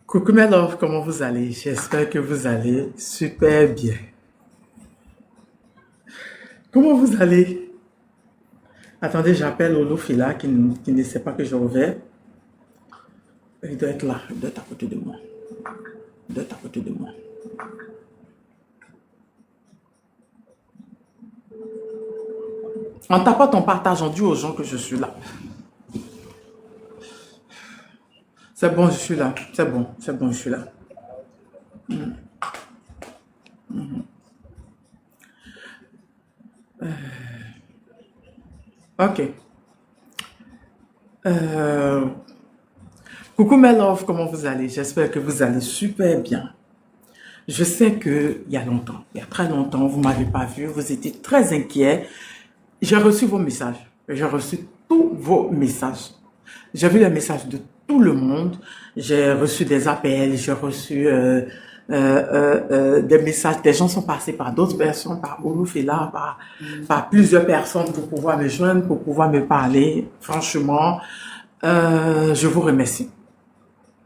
Coucou mes love, comment vous allez? J'espère que vous allez super bien. Comment vous allez? Attendez, j'appelle Olofila qui ne sait pas que je reviens. Il doit être là, il doit être à côté de moi. Il doit être à côté de moi. En tapant ton partage, on dit aux gens que je suis là. C'est bon, je suis là. C'est bon, je suis là. Ok. Euh, Coucou mes love, comment vous allez? J'espère que vous allez super bien. Je sais que il y a longtemps, il y a très longtemps, vous m'avez pas vu, vous étiez très inquiet. J'ai reçu vos messages. J'ai reçu tous vos messages. J'ai vu les messages de tout le monde. J'ai reçu des appels, j'ai reçu des messages. Des gens sont passés par d'autres personnes, par Olufela, par plusieurs personnes pour pouvoir me joindre, pour pouvoir me parler. Franchement, je vous remercie.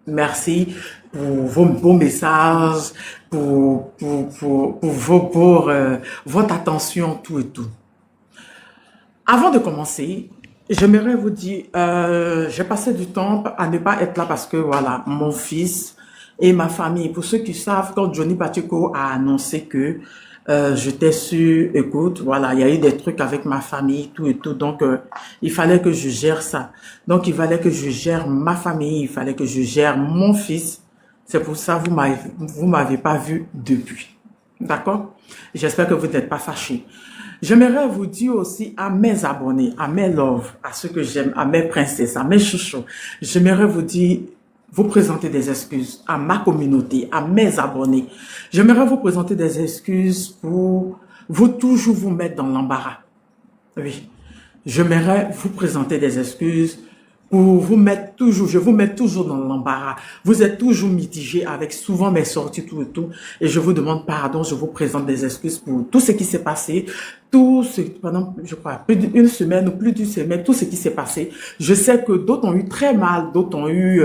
Merci pour vos beaux messages, pour votre attention, tout et tout. Avant de commencer, j'aimerais vous dire, j'ai passé du temps à ne pas être là parce que voilà, mon fils et ma famille, pour ceux qui savent, quand Johnny Pacheco a annoncé que j'étais sur écoute, voilà, il y a eu des trucs avec ma famille, tout et tout, donc il fallait que je gère ça. Donc il fallait que je gère ma famille, il fallait que je gère mon fils. C'est pour ça que vous m'avez pas vu depuis. D'accord? J'espère que vous n'êtes pas fâchés. J'aimerais vous dire aussi à mes abonnés, à mes loves, à ceux que j'aime, à mes princesses, à mes chouchous, j'aimerais vous dire, vous présenter des excuses à ma communauté, à mes abonnés. J'aimerais vous présenter des excuses pour vous toujours vous mettre dans l'embarras. Oui, j'aimerais vous présenter des excuses pour vous mettre toujours, je vous mets toujours dans l'embarras. Vous êtes toujours mitigé avec souvent mes sorties, tout et tout. Et je vous demande pardon, je vous présente des excuses pour tout ce qui s'est passé, tout ce, pendant, je crois, plus d'une semaine ou plus d'une semaine, tout ce qui s'est passé. Je sais que d'autres ont eu très mal, d'autres ont eu,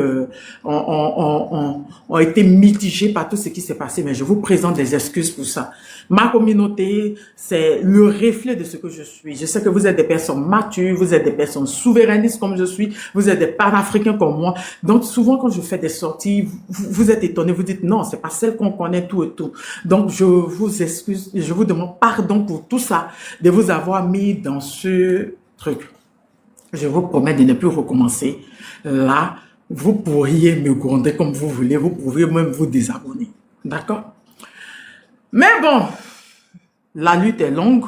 ont été mitigés par tout ce qui s'est passé, mais je vous présente des excuses pour ça. Ma communauté, c'est le reflet de ce que je suis. Je sais que vous êtes des personnes matures, vous êtes des personnes souverainistes comme je suis, vous êtes des panafricains comme moi. Donc, souvent, quand je fais des sorties, vous êtes étonnés, vous dites non, c'est pas celle qu'on connaît tout et tout. Donc, je vous excuse, je vous demande pardon pour tout ça, de vous avoir mis dans ce truc. Je vous promets de ne plus recommencer. Là, vous pourriez me gronder comme vous voulez, vous pourriez même vous désabonner. D'accord? Mais bon, la lutte est longue,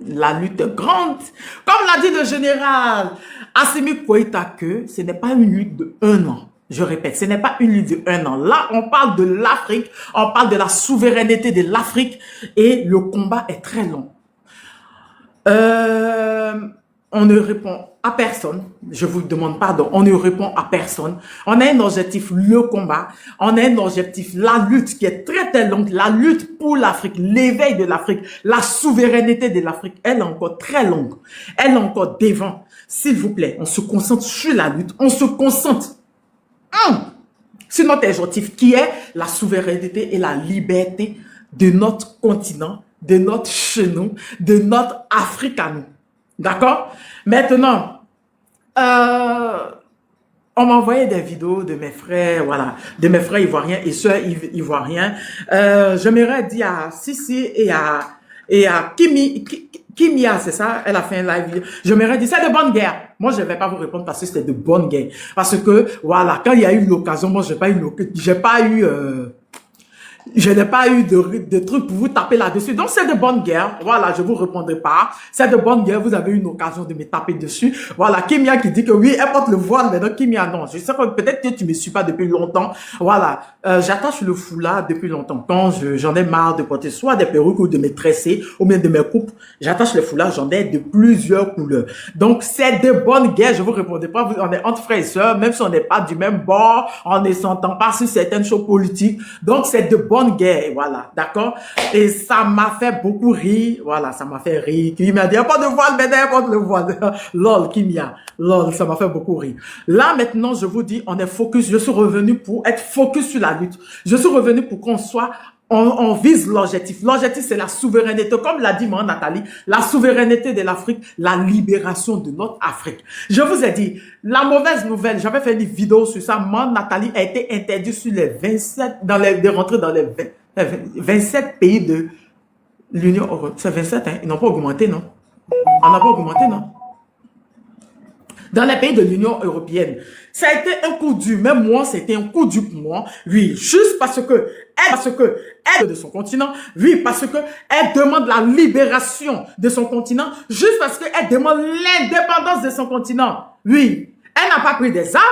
la lutte est grande. Comme l'a dit le général Assimi Goïta, que ce n'est pas une lutte de 1 an. Je répète, ce n'est pas une lutte de 1 an. Là, on parle de l'Afrique, on parle de la souveraineté de l'Afrique et le combat est très long. On ne répond à personne. Je vous demande pardon. On ne répond à personne. On a un objectif, le combat. On a un objectif, la lutte qui est très très longue. La lutte pour l'Afrique, l'éveil de l'Afrique, la souveraineté de l'Afrique. Elle est encore très longue. Elle est encore devant. S'il vous plaît, on se concentre sur la lutte. On se concentre sur notre objectif qui est la souveraineté et la liberté de notre continent, de notre chez nous, de notre Afrique à nous. D'accord? Maintenant, on m'a envoyé des vidéos de mes frères, voilà, de mes frères ivoiriens et sœurs ivoiriens. J'aimerais dire à Sissi et à Kimia, c'est ça? Elle a fait un live. J'aimerais dire, c'est de bonne guerre. Moi, je ne vais pas vous répondre parce que c'était de bonne guerre. Parce que, voilà, quand il y a eu l'occasion, moi, je n'ai pas eu de trucs pour vous taper là-dessus. Donc, c'est de bonne guerre. Voilà, je vous répondrai pas. C'est de bonne guerre. Vous avez eu une occasion de me taper dessus. Voilà, Kimia qui dit que oui, elle porte le voile, mais donc Kimia, non. Je sais que peut-être que tu me suis pas depuis longtemps. Voilà, j'attache le foulard depuis longtemps. Quand j'en ai marre de porter soit des perruques ou de me tresser, ou bien de mes coupes, j'attache le foulard, j'en ai de plusieurs couleurs. Donc, c'est de bonne guerre. Je vous répondrai pas. On est entre frères et sœurs, même si on n'est pas du même bord, on ne s'entend pas sur certaines choses politiques. Donc, c'est de bonne bonne guerre, voilà, d'accord? Et ça m'a fait beaucoup rire, voilà, ça m'a fait rire. Il m'a dit, il n'y a pas de voile, mais il n'y a pas de voile. Lol, Kimia, lol, ça m'a fait beaucoup rire. Là, maintenant, je vous dis, on est focus, je suis revenu pour être focus sur la lutte. Je suis revenu pour qu'on soit on vise l'objectif. L'objectif, c'est la souveraineté. Comme l'a dit moi, Nathalie, la souveraineté de l'Afrique, la libération de notre Afrique. Je vous ai dit, la mauvaise nouvelle, j'avais fait une vidéo sur ça. Moi, Nathalie a été interdite sur les 27, de rentrer dans les 27 pays de l'Union européenne. C'est 27, hein? Ils n'ont pas augmenté, non? On n'a pas augmenté, non? Dans les pays de l'Union européenne. Ça a été un coup dur, même moi, c'était un coup dur pour moi. Oui, juste parce que elle de son continent. Oui, parce que elle demande la libération de son continent. Juste parce qu'elle demande l'indépendance de son continent. Oui, elle n'a pas pris des armes,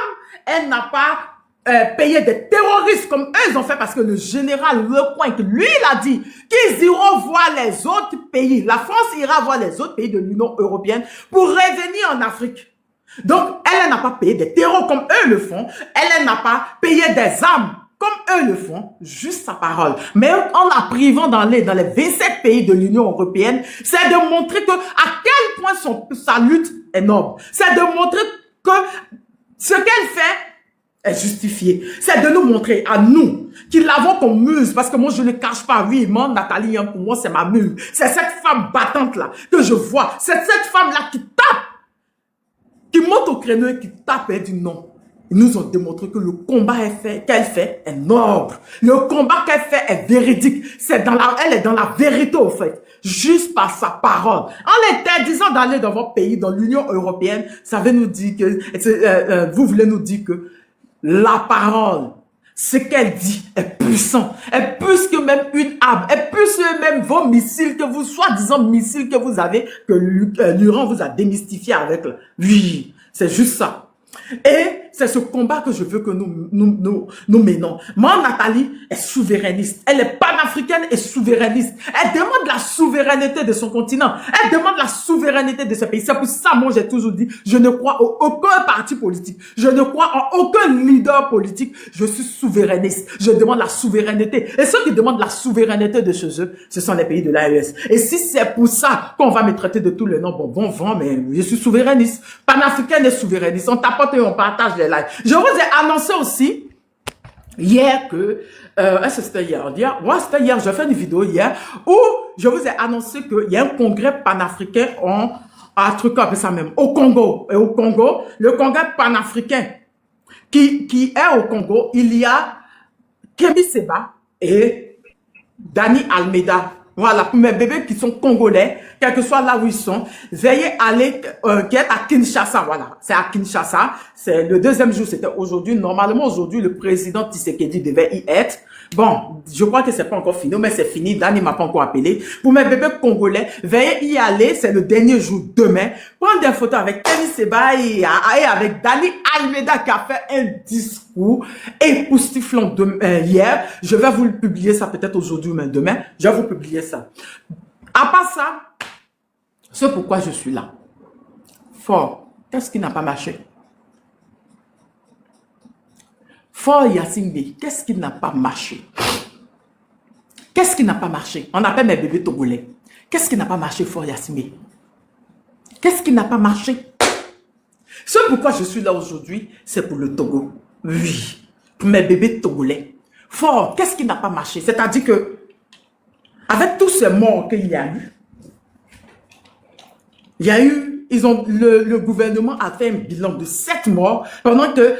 elle n'a pas payé des terroristes comme eux ils ont fait parce que le général Lecointre, lui, il a dit qu'ils iront voir les autres pays. La France ira voir les autres pays de l'Union européenne pour revenir en Afrique. Donc, elle n'a pas payé des terreaux comme eux le font. Elle n'a pas payé des armes comme eux le font. Juste sa parole. Mais en la privant dans les 27 pays de l'Union européenne, c'est de montrer que à quel point sa lutte est noble. C'est de montrer que ce qu'elle fait est justifié. C'est de nous montrer à nous qui l'avons comme muse, parce que moi je ne cache pas, oui, moi Nathalie, hein, pour moi c'est ma muse. C'est cette femme battante là que je vois. C'est cette femme là qui tape, qui monte au créneau et qui tape et dit non. Ils nous ont démontré que le combat qu'elle fait est noble. Le combat qu'elle fait est véridique. Elle est dans la vérité au fait. Juste par sa parole. En l'interdisant d'aller dans votre pays, dans l'Union européenne, ça veut nous dire que, vous voulez nous dire que la parole, ce qu'elle dit est puissant, est plus que même une arme, est plus que même vos missiles que vous, soi-disant missiles que vous avez, que l'Iran vous a démystifié avec. Oui, c'est juste ça. Et c'est ce combat que je veux que nous menons. Moi, Nathalie est souverainiste. Elle est panafricaine et souverainiste. Elle demande la souveraineté de son continent. Elle demande la souveraineté de ce pays. C'est pour ça, moi, j'ai toujours dit, je ne crois en aucun parti politique. Je ne crois en aucun leader politique. Je suis souverainiste. Je demande la souveraineté. Et ceux qui demandent la souveraineté de chez eux, ce sont les pays de l'AES. Et si c'est pour ça qu'on va me traiter de tous les noms, bon vent, mais je suis souverainiste. Panafricaine et souverainiste. On tapote et on partage les lives. Je vous ai annoncé aussi hier que, c'était hier, c'était hier, j'ai fait une vidéo hier où je vous ai annoncé qu'il y a un congrès panafricain un truc comme ça même, au Congo. Et au Congo, le congrès panafricain qui est au Congo, il y a Kémy Séba et Dani Almeida. Voilà, pour mes bébés qui sont congolais, quel que soit là où ils sont, veuillez aller, qui est à Kinshasa, voilà. C'est à Kinshasa. C'est le deuxième jour, c'était aujourd'hui. Normalement, aujourd'hui, le président Tshisekedi devait y être. Bon, je crois que c'est pas encore fini, mais c'est fini. Dani m'a pas encore appelé. Pour mes bébés congolais, veuillez y aller. C'est le dernier jour demain. Prendre des photos avec Kémy Séba et avec Dani Almeida qui a fait un discours époustouflant hier. Je vais vous le publier ça peut-être aujourd'hui ou même demain. Je vais vous publier ça. À part ça, c'est pourquoi je suis là. Fort, qu'est-ce qui n'a pas marché? Fort Yacine, qu'est-ce qui n'a pas marché? Qu'est-ce qui n'a pas marché? On appelle mes bébés togolais. Qu'est-ce qui n'a pas marché, Fort Yacine? Qu'est-ce qui n'a pas marché? Ce pourquoi je suis là aujourd'hui, c'est pour le Togo. Oui, pour mes bébés togolais. Fort, qu'est-ce qui n'a pas marché? C'est-à-dire que, avec tous ces morts qu'il y a eu, le gouvernement a fait un bilan de 7 morts pendant que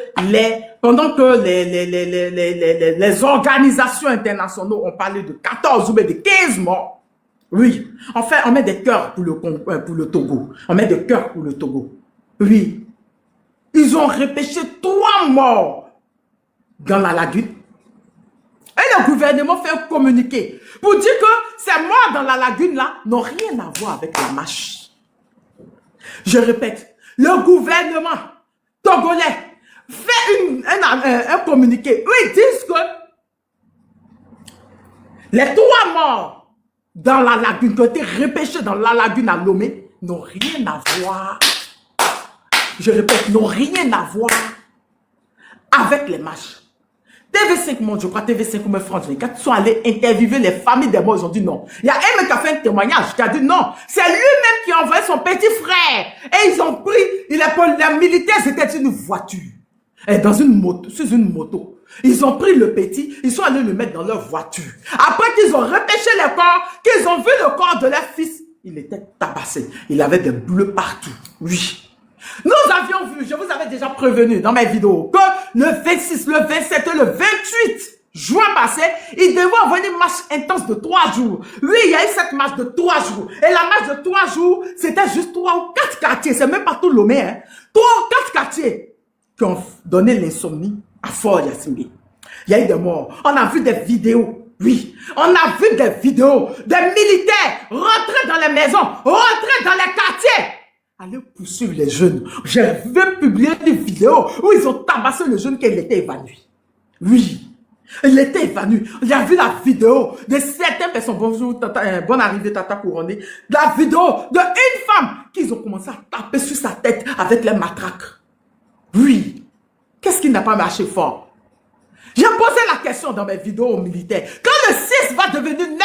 les organisations internationales ont parlé de 14 ou bien de 15 morts. Oui, en fait, on met des cœurs pour le Togo. On met des cœurs pour le Togo. Oui. Ils ont repêché 3 morts dans la lagune. Et le gouvernement fait un communiqué pour dire que ces morts dans la lagune là n'ont rien à voir avec la marche. Je répète, le gouvernement togolais fait un communiqué où ils disent que les 3 morts dans la lagune qui ont été repêchés dans la lagune à Lomé n'ont rien à voir. Je répète, n'ont rien à voir avec les marches. TVC TV5 Monde, je crois, TV5 ou France 24, sont allés interviewer les familles des morts. Ils ont dit non. Il y a un mec qui a fait un témoignage qui a dit non. C'est lui-même qui a envoyé son petit frère. Et ils ont pris, les militaires, c'était une voiture. Et dans une moto, sur une moto. Ils ont pris le petit, ils sont allés le mettre dans leur voiture. Après qu'ils ont repêché le corps, qu'ils ont vu le corps de leur fils, il était tabassé. Il avait des bleus partout. Oui. Nous avions vu, je vous avais déjà prévenu dans mes vidéos, que le 26, le 27 et le 28 juin passé, il devait avoir une marche intense de 3 jours. Lui, il y a eu cette marche de 3 jours. Et la marche de 3 jours, c'était juste 3 ou 4 quartiers. C'est même pas tout Lomé, hein. 3 ou 4 quartiers qui ont donné l'insomnie à Fort Yacimbi. Il y a eu des morts. On a vu des vidéos. Oui, on a vu des vidéos des militaires rentrer dans les maisons, rentrer dans les quartiers. Allez poursuivre les jeunes. J'ai vu publier des vidéos où ils ont tabassé le jeune qu'il était évanoui. Oui, il était évanoui. Il a vu la vidéo de certaines personnes. Bonjour, tata, bonne arrivée, tata couronnée. La vidéo d'une femme qu'ils ont commencé à taper sur sa tête avec les matraques. Oui, qu'est-ce qui n'a pas marché fort? J'ai posé la question dans mes vidéos aux militaires. Quand le 6 va devenir 9,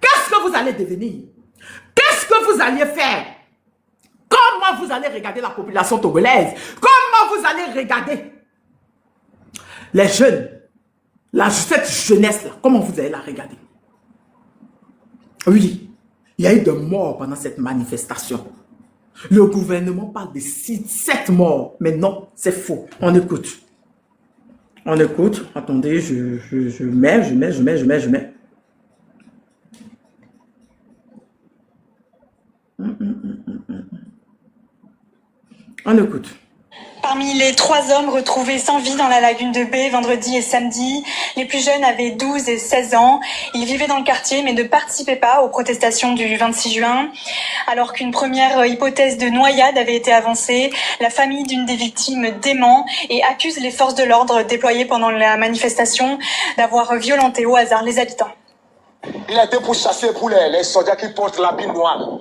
qu'est-ce que vous allez devenir? Qu'est-ce que vous alliez faire? Comment vous allez regarder la population togolaise? Comment vous allez regarder les jeunes? Cette jeunesse-là, comment vous allez la regarder? Oui, il y a eu des morts pendant cette manifestation. Le gouvernement parle de 7 morts, mais non, c'est faux. On écoute. On écoute. Attendez, je mets. On écoute. Parmi les 3 hommes retrouvés sans vie dans la lagune de Bé vendredi et samedi, les plus jeunes avaient 12 et 16 ans. Ils vivaient dans le quartier mais ne participaient pas aux protestations du 26 juin. Alors qu'une première hypothèse de noyade avait été avancée, la famille d'une des victimes dément et accuse les forces de l'ordre déployées pendant la manifestation d'avoir violenté au hasard les habitants. Il a été pourchassé pour les soldats qui portent l'habit noir.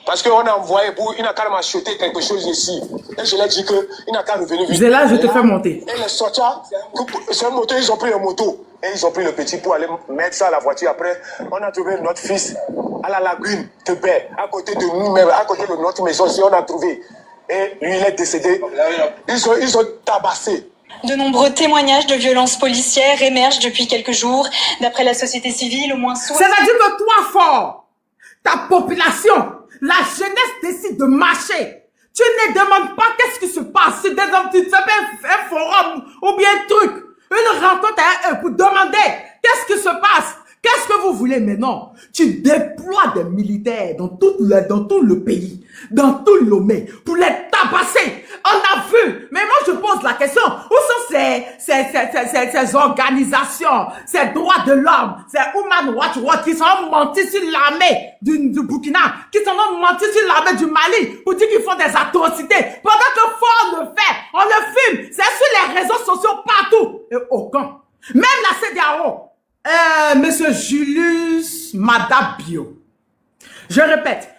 Parce qu'on a envoyé pour, il n'a qu'à m'acheter quelque chose ici. Et je lui ai dit qu'il n'a qu'à revenir vite. C'est là, je te fais monter. Et les soldats, c'est un moto, ils ont pris le moto. Et ils ont pris le petit pour aller mettre ça à la voiture. Après, on a trouvé notre fils à la lagune de Bé, à côté de nous, même à côté de notre maison. Si on a trouvé. Et lui, il est décédé. Ils ont tabassé. De nombreux témoignages de violences policières émergent depuis quelques jours. D'après la société civile, au moins 60... Ça veut dire que toi, fort, ta population, la jeunesse décide de marcher. Tu ne demandes pas qu'est-ce qui se passe. Tu fais un forum ou bien un truc, une rencontre à un pour demander qu'est-ce qui se passe. Qu'est-ce que vous voulez maintenant? Tu déploies des militaires dans tout le pays, dans tout le Lomé, pour les tabasser. On a vu. Mais moi, je pose la question. Où sont ces organisations, ces droits de l'homme, ces Human Rights Watch qui sont mentis sur l'armée du Burkina, qui sont mentis sur l'armée du Mali pour dire qu'ils font des atrocités. Pendant que Fort le fait, on le filme. C'est sur les réseaux sociaux partout. Et aucun. Même la CEDEAO. Monsieur Julius Madabio. Je répète.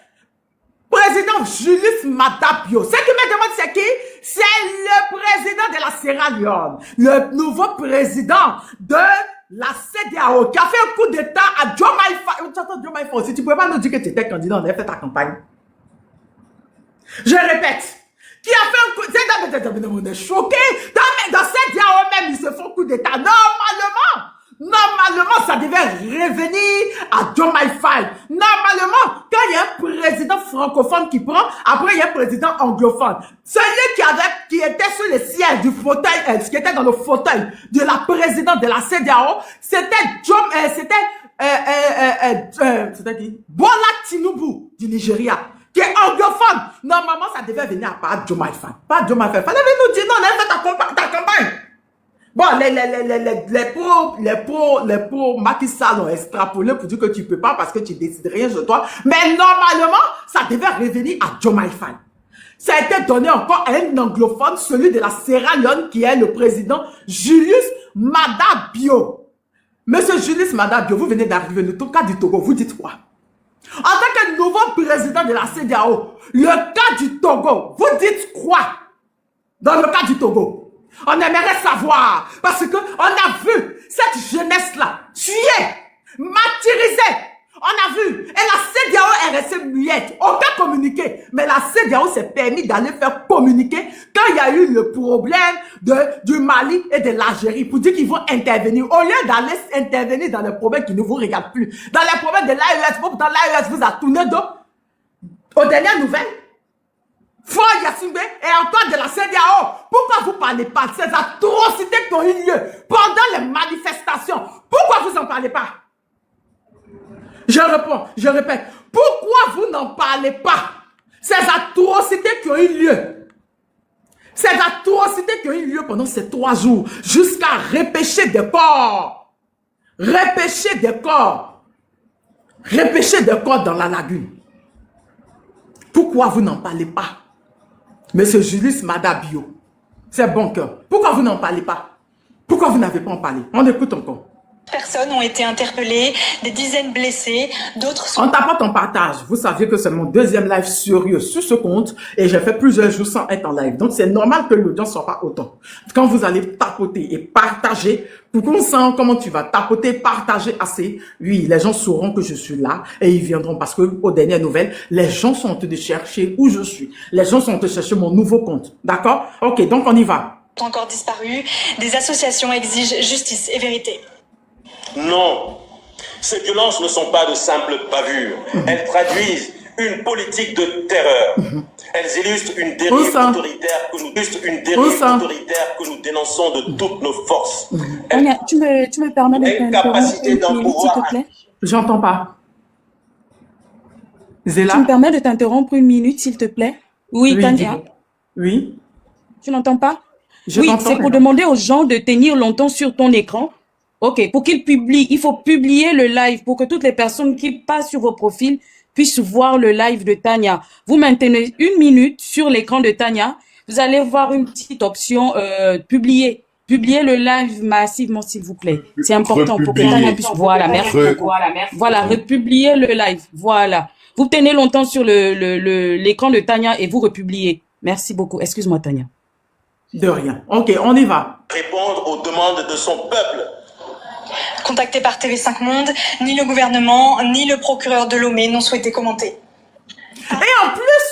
Président Julius Madabio. Ce qui me demande c'est qui? C'est le président de la Sierra Leone. Le nouveau président de la CEDEAO qui a fait un coup d'état à Diomaye Faye. Si tu ne pouvais pas nous dire que tu étais candidat, on avait fait ta campagne. Je répète. Qui a fait un coup d'état? On est choqué. Dans CEDEAO même, ils se font coup d'état. Normalement, ça devait revenir à Diomaye Faye. Normalement, quand il y a un président francophone qui prend, après il y a un président anglophone. Celui qui était sur le siège du fauteuil, qui était dans le fauteuil de la présidente de la CEDEAO, c'était qui? Bola Tinubu du Nigeria, qui est anglophone. Normalement, ça devait venir à part Diomaye Faye. Pas Diomaye Faye. Fallait nous dire non, on a fait ta campagne. Bon, les pros Macky Sall ont extrapolé pour dire que tu peux pas parce que tu décides rien sur toi. Mais normalement, ça devait revenir à Diomaye Faye. Ça a été donné encore à un anglophone, celui de la Sierra Leone, qui est le président Julius Madabio. Monsieur Julius Madabio, vous venez d'arriver, le cas du Togo, vous dites quoi? En tant que nouveau président de la CEDEAO, le cas du Togo, vous dites quoi? Dans le cas du Togo? On aimerait savoir. Parce que on a vu cette jeunesse-là tuée, martyrisée. On a vu. Et la CEDEAO est restée muette. Aucun communiqué. Mais la CEDEAO s'est permis d'aller faire communiquer quand il y a eu le problème du Mali et de l'Algérie pour dire qu'ils vont intervenir. Au lieu d'aller intervenir dans les problèmes qui ne vous regardent plus. Dans les problèmes de l'AES, dans l'AES vous a tourné dos. Aux dernières nouvelles. Fort Yassimbe et encore de la CEDEAO. Pourquoi vous ne parlez pas de ces atrocités qui ont eu lieu pendant les manifestations? Pourquoi vous n'en parlez pas? Je réponds, je répète. Pourquoi vous n'en parlez pas? Ces atrocités qui ont eu lieu. Ces atrocités qui ont eu lieu pendant ces 3 jours. Jusqu'à repêcher des corps. Repêcher des corps. Repêcher des corps dans la lagune. Pourquoi vous n'en parlez pas? Monsieur Julius Madabio, c'est bon cœur. Pourquoi vous n'en parlez pas? Pourquoi vous n'avez pas en parlé? On écoute encore. Personnes ont été interpellées, des dizaines blessés, d'autres sont... On tape ton partage. Vous savez que c'est mon 2e live sérieux sur ce compte et j'ai fait plusieurs jours sans être en live. Donc c'est normal que l'audience ne soit pas autant. Quand vous allez tapoter et partager, pour qu'on sente comment tu vas tapoter, partager assez, oui, les gens sauront que je suis là et ils viendront parce que aux dernières nouvelles, les gens sont en train de chercher où je suis. Les gens sont en train de chercher mon nouveau compte. D'accord? Ok, donc on y va. Encore disparus, des associations exigent justice et vérité. Non, ces violences ne sont pas de simples bavures. Elles traduisent une politique de terreur. Elles illustrent une dérive autoritaire que nous dénonçons de toutes nos forces. Tania, tu me permets de t'interrompre une minute, s'il te plaît? J'entends pas. Zéla? Tu me permets de t'interrompre une minute, s'il te plaît? Oui, Oui, Tania. oui. Tu n'entends pas? Je Oui, t'entends, c'est pour Léna. demander aux gens de tenir longtemps sur ton écran. Ok, pour qu'ils publient, il faut publier le live pour que toutes les personnes qui passent sur vos profils puissent voir le live de Tania. Vous maintenez 1 minute sur l'écran de Tania. Vous allez voir une petite option publier. Publiez le live massivement, s'il vous plaît. C'est important pour que Tania puisse voir la merci. Voilà, republiez le live. Voilà. Vous tenez longtemps sur l'écran de Tania et vous republiez. Merci beaucoup. Excuse-moi, Tania. De rien. Ok, on y va. Répondre aux demandes de son peuple. Contactés par TV5 Monde, ni le gouvernement, ni le procureur de Lomé n'ont souhaité commenter. Et en plus,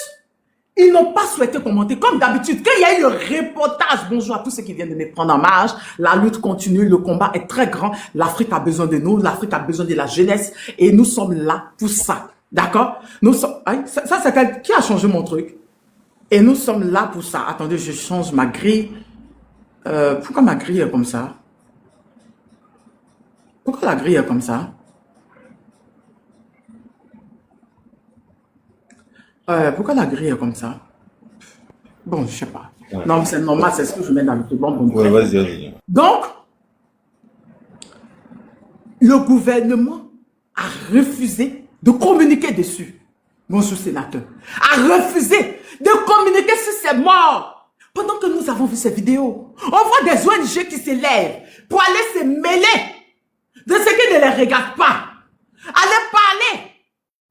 ils n'ont pas souhaité commenter. Comme d'habitude, quand il y a eu le reportage, bonjour à tous ceux qui viennent de me prendre en marge, la lutte continue, le combat est très grand. L'Afrique a besoin de nous, l'Afrique a besoin de la jeunesse et nous sommes là pour ça. D'accord? Nous sommes... Ça c'est qui a changé mon truc? Et nous sommes là pour ça. Attendez, je change ma grille. Pourquoi ma grille est comme ça? Pourquoi la grille est comme ça? Pourquoi la grille est comme ça? Bon, je sais pas. Ouais. Non, c'est normal, c'est ce que je mets dans le truc. Bon, ouais, vas-y. Donc, le gouvernement a refusé de communiquer dessus. Bonjour, sénateur. A refusé de communiquer sur ces morts. Pendant que nous avons vu ces vidéos, on voit des ONG qui se lèvent pour aller se mêler de ce qui ne les regarde pas. Allez parler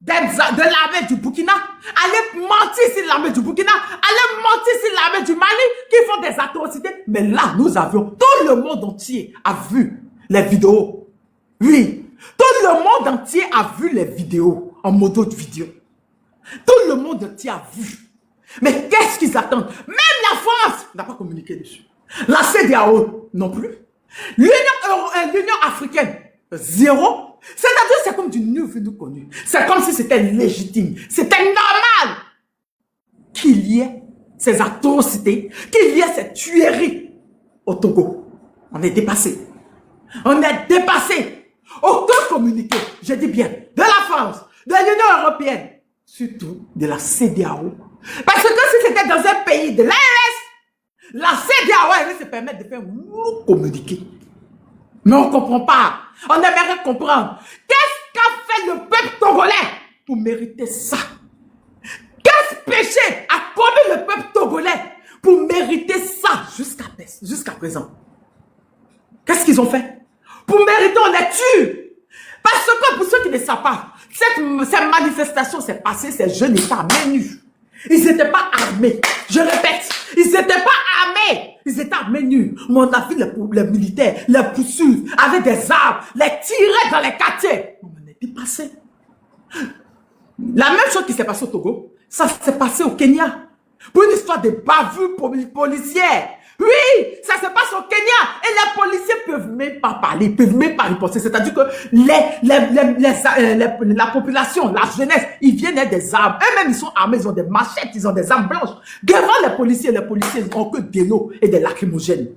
de l'armée du Burkina. Allez mentir sur l'armée du Burkina. Allez mentir sur l'armée du Mali qui font des atrocités. Mais là, nous avions, tout le monde entier a vu les vidéos. Oui, tout le monde entier a vu les vidéos en modo de vidéo. Tout le monde entier a vu. Mais qu'est-ce qu'ils attendent? Même la France n'a pas communiqué dessus. La CEDEAO non plus. L'Union africaine, 0. C'est-à-dire c'est comme du nu vu, connu. C'est comme si c'était légitime. C'était normal qu'il y ait ces atrocités, qu'il y ait ces tueries au Togo. On est dépassé. On est dépassé. Aucun communiqué, je dis bien, de la France, de l'Union européenne, surtout de la CEDEAO. Parce que si c'était dans un pays de l'AES, la CEDEAO allait se permettre de faire communiquer. Mais on ne comprend pas. On aimerait comprendre. Qu'est-ce qu'a fait le peuple togolais pour mériter ça? Quel péché a commis le peuple togolais pour mériter ça jusqu'à présent? Qu'est-ce qu'ils ont fait? Pour mériter, on les tue. Parce que pour ceux qui ne savent pas, cette manifestation s'est passée, ces jeunes étaient à main nue. Ils n'étaient pas armés. Je répète, ils n'étaient pas armés. Ils étaient armés nus. Mais on a vu les militaires les poursuivre avec des armes, les tirer dans les quartiers. On est dépassé. La même chose qui s'est passée au Togo, ça s'est passé au Kenya. Pour une histoire de bavure policière. Oui, ça se passe au Kenya. Et les policiers peuvent même pas parler, ils peuvent même pas riposter. C'est-à-dire que la population, la jeunesse, ils viennent avec des armes. Eux-mêmes, ils sont armés, ils ont des machettes, ils ont des armes blanches. Devant les policiers ont que des lots et des lacrymogènes.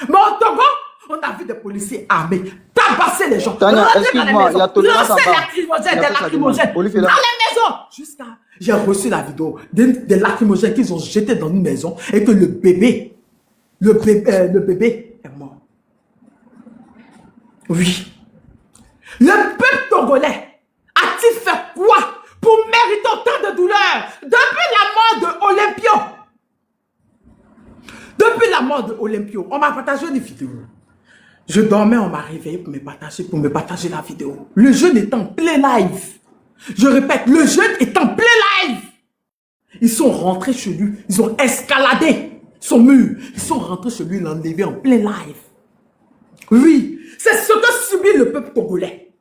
Mais au Togo, on a vu des policiers armés tabasser les gens. Tania, excuse-moi, il y a tolérance en bas. Lancer des lacrymogènes dans les maisons. Jusqu'à, j'ai reçu la vidéo des lacrymogènes qu'ils ont jetés dans une maison et que le bébé est mort. Oui. Le peuple togolais a-t-il fait quoi pour mériter autant de douleur depuis la mort de Olympio? Depuis la mort de Olympio, on m'a partagé une vidéo. Je dormais, on m'a réveillé pour me partager la vidéo. Le jeune est en plein live. Je répète, le jeune est en plein live. Ils sont rentrés chez lui, ils ont escaladé son mur. Ils sont rentrés chez lui, ils l'ont enlevé en plein live. Oui, c'est ce que subit le peuple togolais.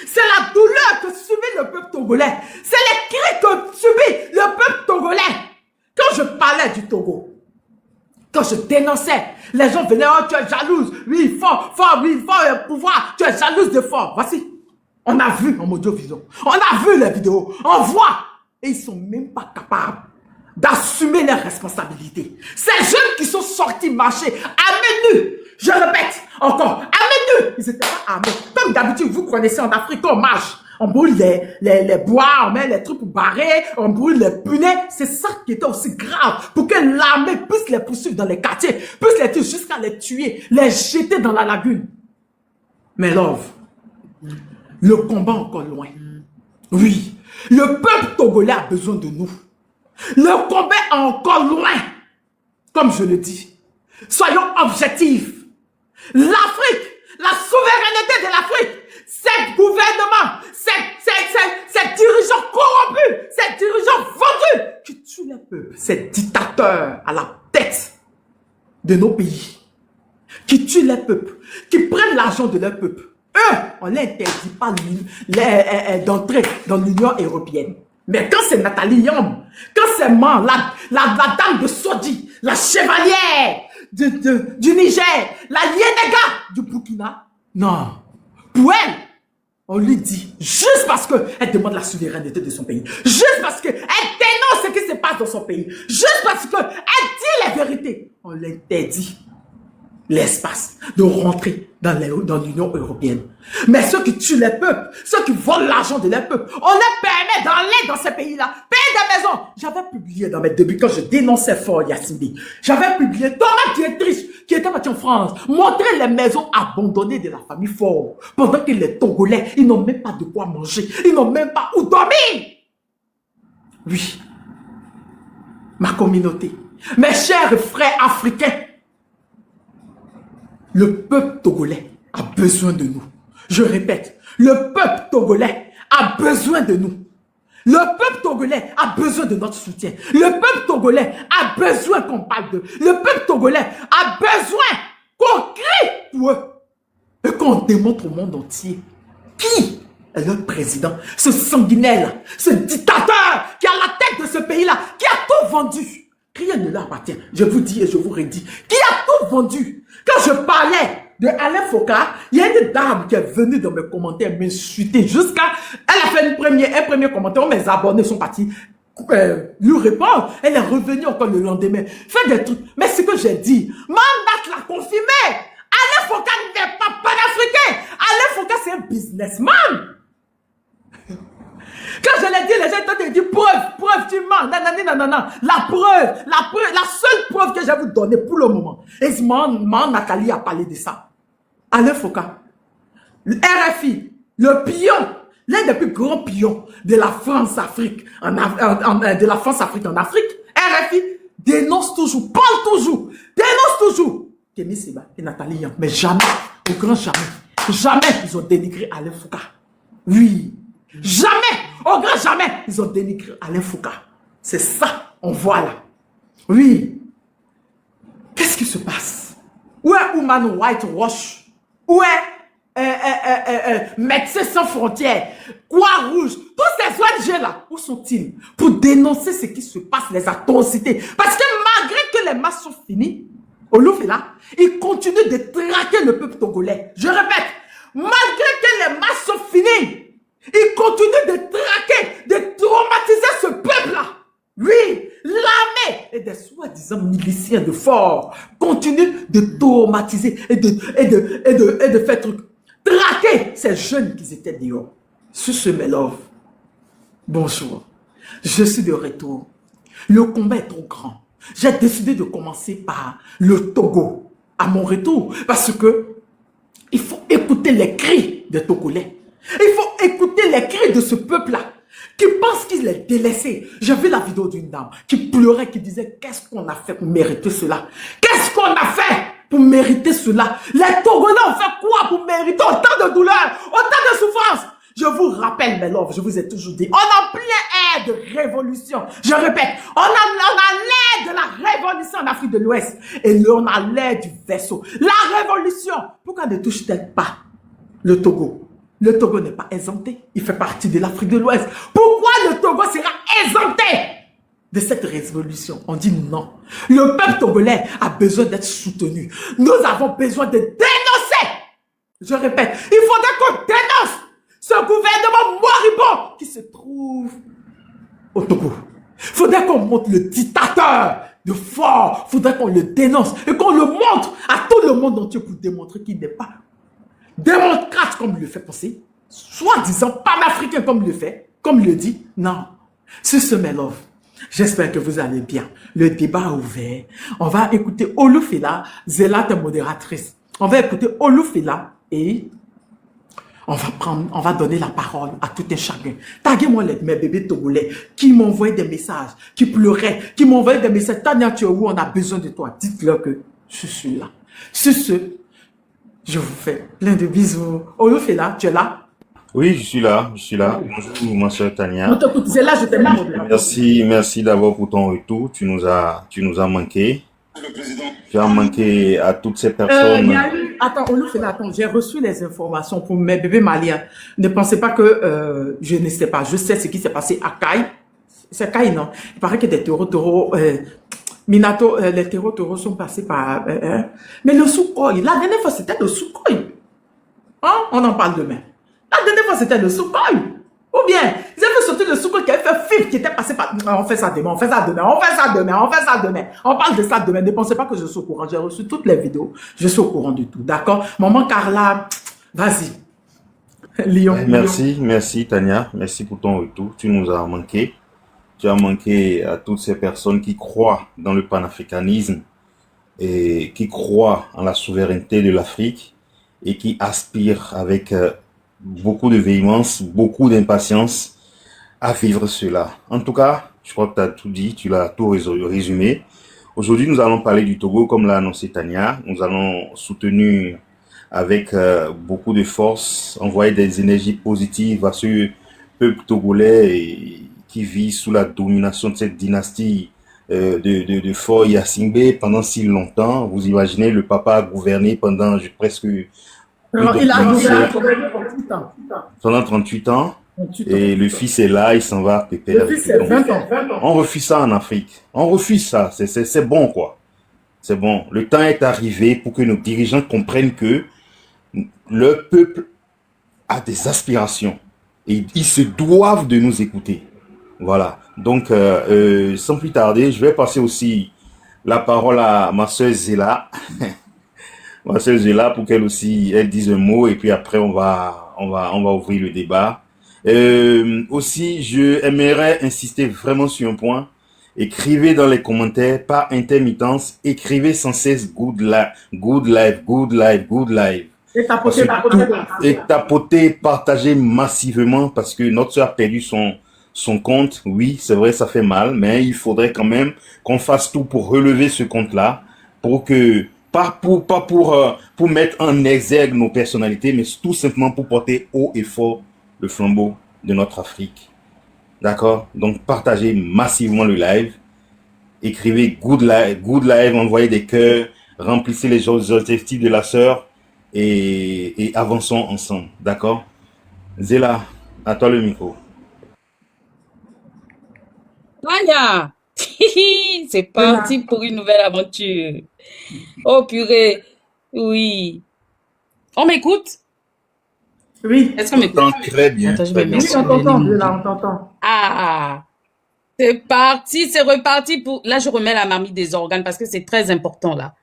C'est la douleur que subit le peuple togolais. C'est les cris que subit le peuple togolais. Quand je parlais du Togo, quand je dénonçais, les gens venaient, oh, tu es jalouse, oui, fort, oui, fort, pouvoir, tu es jalouse de fort. Voici, on a vu en audio-vision, on a vu les vidéos, on voit, et ils sont même pas capables d'assumer leurs responsabilités. Ces jeunes qui sont sortis marcher, armés nus, je répète encore, armés nus, ils n'étaient pas armés. Comme d'habitude, vous connaissez en Afrique, on marche. On brûle les bois, on met les trucs pour barrer, on brûle les punais. C'est ça qui était aussi grave pour que l'armée puisse les poursuivre dans les quartiers, puisse les tuer jusqu'à les tuer, les jeter dans la lagune. Mais love, le combat est encore loin. Oui, le peuple togolais a besoin de nous. Le combat est encore loin. Comme je le dis, soyons objectifs. L'Afrique, la souveraineté de l'Afrique, ces gouvernements, ces dirigeants corrompus, ces dirigeants vendus qui tuent les peuples, ces dictateurs à la tête de nos pays, qui tuent les peuples, qui prennent l'argent de leur peuple. Eux, on ne les interdit pas d'entrer dans l'Union européenne. Mais quand c'est Nathalie Yamb, quand c'est la dame de Sodi, la chevalière du Niger, la Lienega du Burkina, non. Pour elle, on lui dit, juste parce qu'elle demande la souveraineté de son pays, juste parce qu'elle dénonce ce qui se passe dans son pays, juste parce qu'elle dit la vérité, on l'interdit l'espace de rentrer dans l'Union européenne. Mais ceux qui tuent les peuples, ceux qui volent l'argent de les peuples, on leur permet d'aller dans ces pays-là, payer des maisons. J'avais publié dans mes débuts, quand je dénonçais fort Yacine, j'avais publié Thomas Dietrich, qui était parti en France, montrer les maisons abandonnées de la famille Fort, pendant que les Togolais, ils n'ont même pas de quoi manger, ils n'ont même pas où dormir. Oui, ma communauté, mes chers frères africains, le peuple togolais a besoin de nous. Je répète, le peuple togolais a besoin de nous. Le peuple togolais a besoin de notre soutien. Le peuple togolais a besoin qu'on parle d'eux. Le peuple togolais a besoin qu'on crie pour eux. Et qu'on démontre au monde entier qui est leur président. Ce sanguinaire, ce dictateur qui est à la tête de ce pays-là, qui a tout vendu. Rien ne leur appartient. Je vous dis et je vous redis. Qui a tout vendu. Quand je parlais de Alain Foucault, il y a une dame qui est venue dans mes commentaires m'insulter jusqu'à... Elle a fait un premier commentaire, mes abonnés sont partis lui répondre. Elle est revenue encore le lendemain. Fait des trucs. Mais ce que j'ai dit, Mandat l'a confirmé. Alain Foucault n'est pas panafricain. Alain Foucault, c'est un businessman. Quand je l'ai dit, les gens t'ont dit preuve, tu mens, nanana. La seule preuve que je vais vous donner pour le moment. Et Nathalie a parlé de ça. Alain Foucault, le RFI, le pion, l'un des plus grands pions de la France-Afrique, de la France-Afrique en Afrique, RFI dénonce toujours, parle toujours, dénonce toujours. Kémy Séba et Nathalie Yamb, mais jamais, au grand jamais ils ont dénigré Alain Foucault. Oui. Jamais, au grand jamais, ils ont dénigré Alain Foucault. C'est ça, on voit là. Oui. Qu'est-ce qui se passe? Où est Human Whitewash? Où est Médecins sans frontières, Croix-Rouge, tous ces ONG-là, où sont-ils pour dénoncer ce qui se passe, les atrocités? Parce que malgré que les masses sont finies, Olufela, ils continuent de traquer le peuple togolais. Je répète, malgré que les masses sont finies, ils continuent de traquer, de traumatiser ce peuple-là. Oui, l'armée et des soi-disant miliciens de fort continuent de traumatiser et de faire traquer ces jeunes qui étaient dehors. Sur ce, mes love, bonjour, je suis de retour. Le combat est trop grand. J'ai décidé de commencer par le Togo à mon retour parce que il faut écouter les cris des Togolais. Il faut écouter les cris de ce peuple-là qui pense qu'il est délaissé. J'ai vu la vidéo d'une dame qui pleurait, qui disait qu'est-ce qu'on a fait pour mériter cela? Qu'est-ce qu'on a fait pour mériter cela? Les Togolais ont fait quoi pour mériter autant de douleur, autant de souffrance? Je vous rappelle, mes loves, je vous ai toujours dit, on a plein air de révolution. Je répète, on a l'air de la révolution en Afrique de l'Ouest. Et là, on a l'air du vaisseau. La révolution, pourquoi ne touche-t-elle pas le Togo? Le Togo n'est pas exempté. Il fait partie de l'Afrique de l'Ouest. Pourquoi le Togo sera exempté de cette révolution? On dit non. Le peuple togolais a besoin d'être soutenu. Nous avons besoin de dénoncer. Je répète, il faudrait qu'on dénonce ce gouvernement moribond qui se trouve au Togo. Il faudrait qu'on montre le dictateur de fort. Il faudrait qu'on le dénonce et qu'on le montre à tout le monde entier pour démontrer qu'il n'est pas démocrate comme il le fait penser, soi-disant panafricain comme il le fait, comme il le dit. Non. Sur ce, mes love, j'espère que vous allez bien. Le débat est ouvert. On va écouter Olufela, Zéla, ta modératrice. On va écouter Olufela et on va donner la parole à tout un chacun. Taguez-moi mes bébés togolais qui m'envoyaient des messages, qui pleuraient, qui m'envoyaient des messages. Tania, tu es où? On a besoin de toi. Dites-leur que je suis là. Sur ce, je vous fais plein de bisous. Olufela, tu es là? Oui, je suis là, je suis là. Bonjour, ma chère Tania. On t'écoute, c'est là, je t'aime. Merci d'abord pour ton retour. Tu nous as manqué. Tu as manqué à toutes ces personnes. Attends, Olufela, attends, j'ai reçu les informations pour mes bébés maliens. Ne pensez pas que je ne sais pas. Je sais ce qui s'est passé à Kai. C'est Kai, non? Il paraît que des taureaux, Minato, les taureaux sont passés par... mais le Sukhoi, la dernière fois, c'était le Sukhoi. Hein? On en parle demain. La dernière fois, c'était le Sukhoi. Ou bien, ils avaient sorti le Sukhoi qui avait fait FIF, qui était passé par... On fait ça demain, on fait ça demain, on fait ça demain, on fait ça demain. On parle de ça demain. Ne pensez pas que je suis au courant. J'ai reçu toutes les vidéos. Je suis au courant du tout. D'accord? Maman Carla, vas-y. Lyon. Merci Tania. Merci pour ton retour. Tu nous as manqué. Tu as manqué à toutes ces personnes qui croient dans le panafricanisme et qui croient en la souveraineté de l'Afrique et qui aspirent avec beaucoup de véhémence, beaucoup d'impatience à vivre cela. En tout cas, je crois que tu as tout dit, tu l'as tout résumé. Aujourd'hui, nous allons parler du Togo, comme l'a annoncé Tania. Nous allons soutenir avec beaucoup de force, envoyer des énergies positives à ce peuple togolais qui vit sous la domination de cette dynastie de Faure Gnassingbé pendant si longtemps. Vous imaginez, le papa a gouverné pendant presque... Il a gouverné pendant 38 ans. Et le fils est là, il s'en va pépère. Le fils est 20 ans. On refuse ça en Afrique. On refuse ça. C'est bon, quoi. C'est bon. Le temps est arrivé pour que nos dirigeants comprennent que le peuple a des aspirations. Et ils se doivent de nous écouter. Voilà. Donc, sans plus tarder, je vais passer aussi la parole à ma sœur Zéla. Ma sœur Zéla, pour qu'elle aussi, elle dise un mot. Et puis après, on va ouvrir le débat. Aussi, je aimerais insister vraiment sur un point. Écrivez dans les commentaires, par intermittence, écrivez sans cesse good life, good life, good life, good life. Et tapotez, partagez massivement parce que notre soeur a perdu son compte. Oui, c'est vrai, ça fait mal, mais il faudrait quand même qu'on fasse tout pour relever ce compte-là, pour que, pas pour mettre en exergue nos personnalités, mais tout simplement pour porter haut et fort le flambeau de notre Afrique. D'accord? Donc, partagez massivement le live écrivez good live, envoyez des cœurs, remplissez les objectifs de la sœur et avançons ensemble, d'accord? Zéla, à toi le micro. Tania, c'est parti pour une nouvelle aventure. Oh purée, oui. On m'écoute? Oui. Est-ce qu'on m'écoute? Très bien. Attends, je Très vais bien. mettre Oui, sur on t'entend, le là, on t'entend. Ah, c'est parti, c'est reparti pour... Là, je remets la marmite des organes parce que c'est très important, là.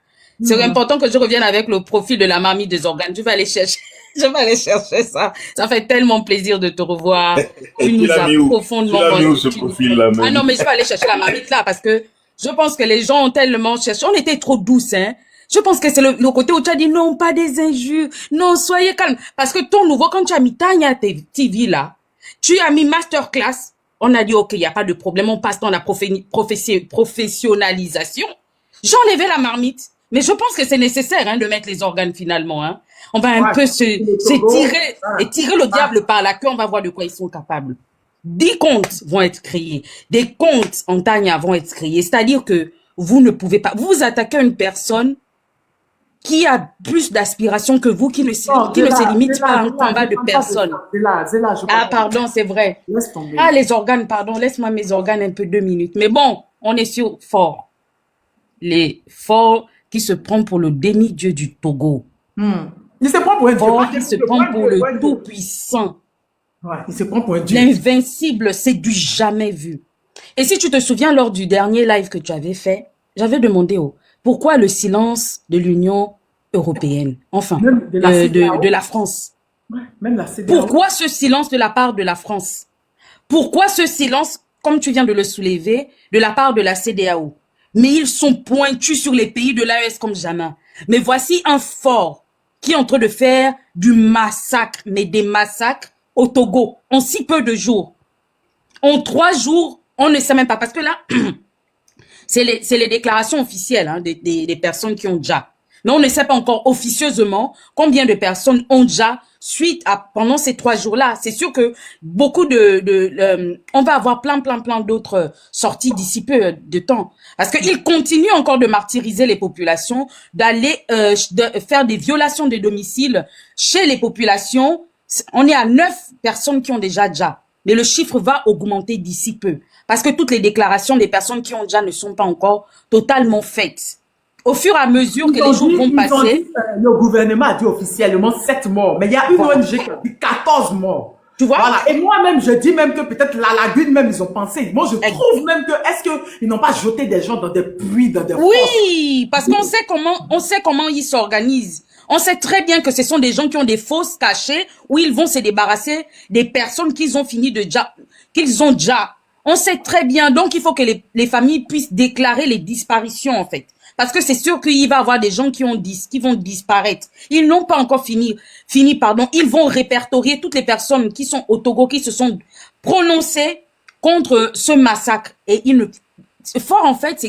C'est important que je revienne avec le profil de la marmite des organes. Je vais aller chercher, je vais aller chercher ça. Ça fait tellement plaisir de te revoir. Tu nous as profondément... Tu l'as mis où ce profil-là même? Ah non, mais je vais aller chercher la marmite là parce que je pense que les gens ont tellement cherché. On était trop douces, hein. Je pense que c'est le côté où tu as dit non, pas des injures. Non, soyez calme. Parce que ton nouveau, quand tu as mis Tania TV là, tu as mis masterclass. On a dit, OK, il n'y a pas de problème. On passe dans la professionnalisation. J'ai enlevé la marmite. Mais je pense que c'est nécessaire hein, de mettre les organes finalement. Hein. On va un peu se tirer et tirer le diable par la queue. On va voir de quoi ils sont capables. 10 comptes vont être créés. Des comptes en Tania vont être créés. C'est-à-dire que vous ne pouvez pas... Vous attaquez une personne qui a plus d'aspiration que vous, qui ne se limite pas à un combat de personne. Ah, pardon, c'est vrai. Ah, les organes, pardon. Laisse-moi mes organes un peu 2 minutes. Mais bon, on est sur fort. Les forts qui se prend pour le demi-dieu du Togo. Il se prend pour un fort qui se prend pour le tout-puissant. Ouais, il se prend pour un dieu. L'invincible, c'est du jamais vu. Et si tu te souviens, lors du dernier live que tu avais fait, j'avais demandé pourquoi le silence de l'Union européenne, enfin, de la France. Ouais, même la CDAO. Pourquoi ce silence de la part de la France? Pourquoi ce silence, comme tu viens de le soulever, de la part de la CDAO? Mais ils sont pointus sur les pays de l'AES comme jamais. Mais voici un fort qui est en train de faire du massacre, mais des massacres au Togo, en si peu de jours. En 3 jours, on ne sait même pas. Parce que là, c'est les déclarations officielles hein, des personnes qui ont déjà. Mais on ne sait pas encore officieusement combien de personnes ont déjà, suite à, pendant ces 3 jours-là. C'est sûr que beaucoup on va avoir plein d'autres sorties d'ici peu de temps. Parce qu'ils continuent encore de martyriser les populations, d'aller faire des violations de domicile chez les populations. On est à 9 personnes qui ont déjà. Mais le chiffre va augmenter d'ici peu. Parce que toutes les déclarations des personnes qui ont déjà ne sont pas encore totalement faites. Au fur et à mesure que les jours vont passer... Le gouvernement a dit officiellement 7 morts. Mais il y a une ONG qui a dit 14 morts. Tu vois? Voilà. Et moi-même, je dis même que peut-être la lagune, même, ils ont pensé. Moi, je trouve même que, est-ce qu'ils n'ont pas jeté des gens dans des puits, dans des fosses? Oui, parce qu'on sait comment ils s'organisent. On sait très bien que ce sont des gens qui ont des fosses cachées où ils vont se débarrasser des personnes qu'ils ont déjà. On sait très bien. Donc, il faut que les familles puissent déclarer les disparitions, en fait. Parce que c'est sûr qu'il va y avoir des gens qui vont disparaître. Ils n'ont pas encore fini, ils vont répertorier toutes les personnes qui sont au Togo, qui se sont prononcées contre ce massacre. Et fort, en fait,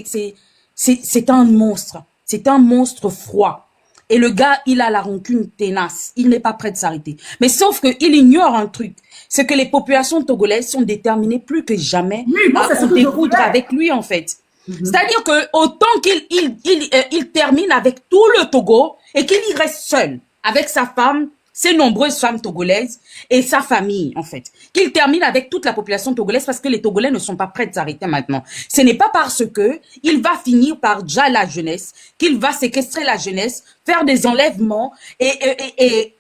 c'est un monstre. C'est un monstre froid. Et le gars, il a la rancune tenace. Il n'est pas prêt de s'arrêter. Mais sauf qu'il ignore un truc. C'est que les populations togolaises sont déterminées plus que jamais à se découdre avec lui, en fait. C'est-à-dire que autant qu'il termine avec tout le Togo et qu'il y reste seul avec sa femme, ses nombreuses femmes togolaises et sa famille, en fait. Qu'il termine avec toute la population togolaise parce que les Togolais ne sont pas prêts de s'arrêter maintenant. Ce n'est pas parce que il va finir par déjà la jeunesse, qu'il va séquestrer la jeunesse, faire des enlèvements et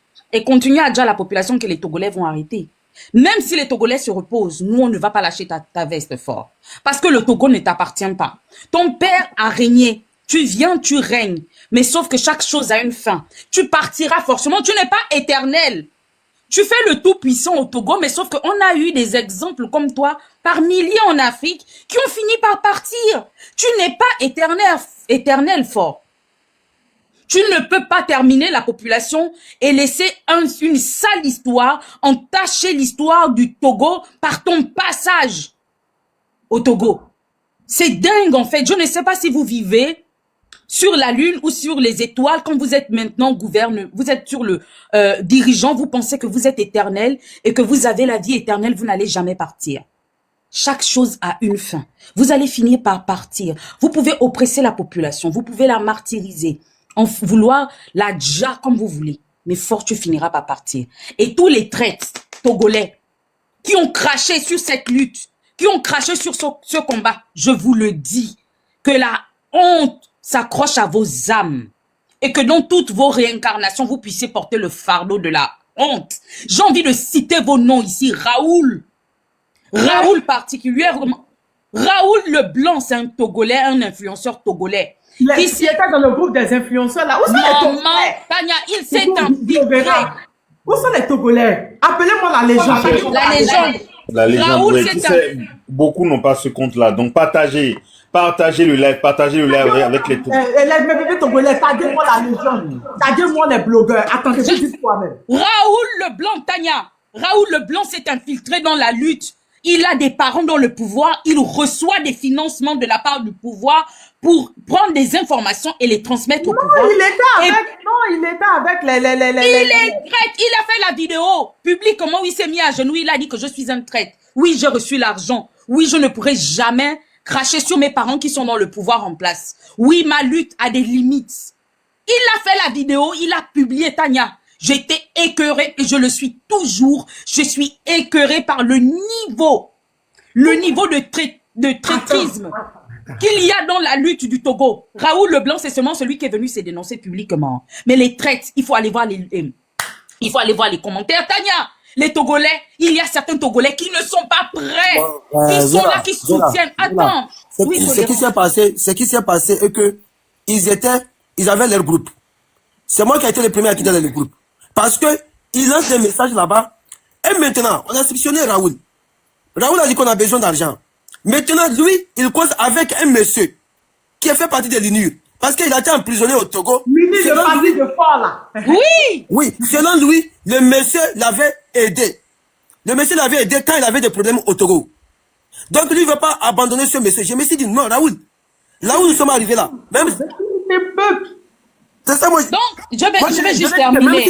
continuer à déjà la population que les Togolais vont arrêter. Même si les Togolais se reposent, nous, on ne va pas lâcher ta veste fort. Parce que le Togo ne t'appartient pas. Ton père a régné. Tu viens, tu règnes. Mais sauf que chaque chose a une fin. Tu partiras forcément. Tu n'es pas éternel. Tu fais le tout-puissant au Togo, mais sauf qu'on a eu des exemples comme toi, par milliers en Afrique, qui ont fini par partir. Tu n'es pas éternel fort. Tu ne peux pas terminer la population et laisser une sale histoire, entacher l'histoire du Togo par ton passage au Togo. C'est dingue en fait. Je ne sais pas si vous vivez sur la lune ou sur les étoiles quand vous êtes maintenant vous êtes sur le dirigeant, vous pensez que vous êtes éternel et que vous avez la vie éternelle, vous n'allez jamais partir. Chaque chose a une fin. Vous allez finir par partir. Vous pouvez oppresser la population. Vous pouvez la martyriser. En vouloir la dja comme vous voulez. Mais fort, tu finiras par partir. Et tous les traîtres togolais qui ont craché sur cette lutte, qui ont craché sur ce combat, je vous le dis, que la honte s'accroche à vos âmes. Et que dans toutes vos réincarnations, vous puissiez porter le fardeau de la honte. J'ai envie de citer vos noms ici. Raoul particulièrement. Raoul Leblanc, c'est un Togolais, un influenceur togolais. Il était dans le groupe des influenceurs là. Où sont les Togolais? Tania, il s'est infiltré. Où sont les Togolais? Appelez-moi la légende. La légende. La légende, Raoul, ouais, tu sais, beaucoup n'ont pas ce compte-là. Donc, partagez le live avec les Mes bébés Togolais, taguez-moi la légende. Taguez-moi les blogueurs. Attendez, vous dites toi-même. Raoul Leblanc, Tania. Raoul Leblanc s'est infiltré dans la lutte. Il a des parents dans le pouvoir. Il reçoit des financements de la part du pouvoir pour prendre des informations et les transmettre au pouvoir. Il était avec les... Il est traître. Il a fait la vidéo publiquement où il s'est mis à genoux. Il a dit que je suis un traître. Oui, j'ai reçu l'argent. Oui, je ne pourrai jamais cracher sur mes parents qui sont dans le pouvoir en place. Oui, ma lutte a des limites. Il a fait la vidéo. Il a publié, Tania. J'étais écœurée et je le suis toujours. Je suis écœurée par le niveau de traîtrisme qu'il y a dans la lutte du Togo. Raoul Leblanc, c'est seulement celui qui est venu se dénoncer publiquement. Mais les traites, il faut aller voir les commentaires. Tania, les Togolais, il y a certains Togolais qui ne sont pas prêts. Ils sont là, qui soutiennent. Attends. Ce qui s'est passé est que ils avaient leur groupe. C'est moi qui ai été le premier à quitter le groupe. Parce que ils lancent des messages là-bas. Et maintenant, on a sanctionné Raoul. Raoul a dit qu'on a besoin d'argent. Maintenant, lui, il cause avec un monsieur qui a fait partie de l'UNUR. Parce qu'il a été emprisonné au Togo. Le parti de fort là. Oui. Oui, selon lui, le monsieur l'avait aidé. Le monsieur l'avait aidé quand il avait des problèmes au Togo. Donc lui ne veut pas abandonner ce monsieur. Je me suis dit, non, Raoul, là où nous sommes arrivés là, même... C'est ça, moi. Donc, je vais juste terminer. Même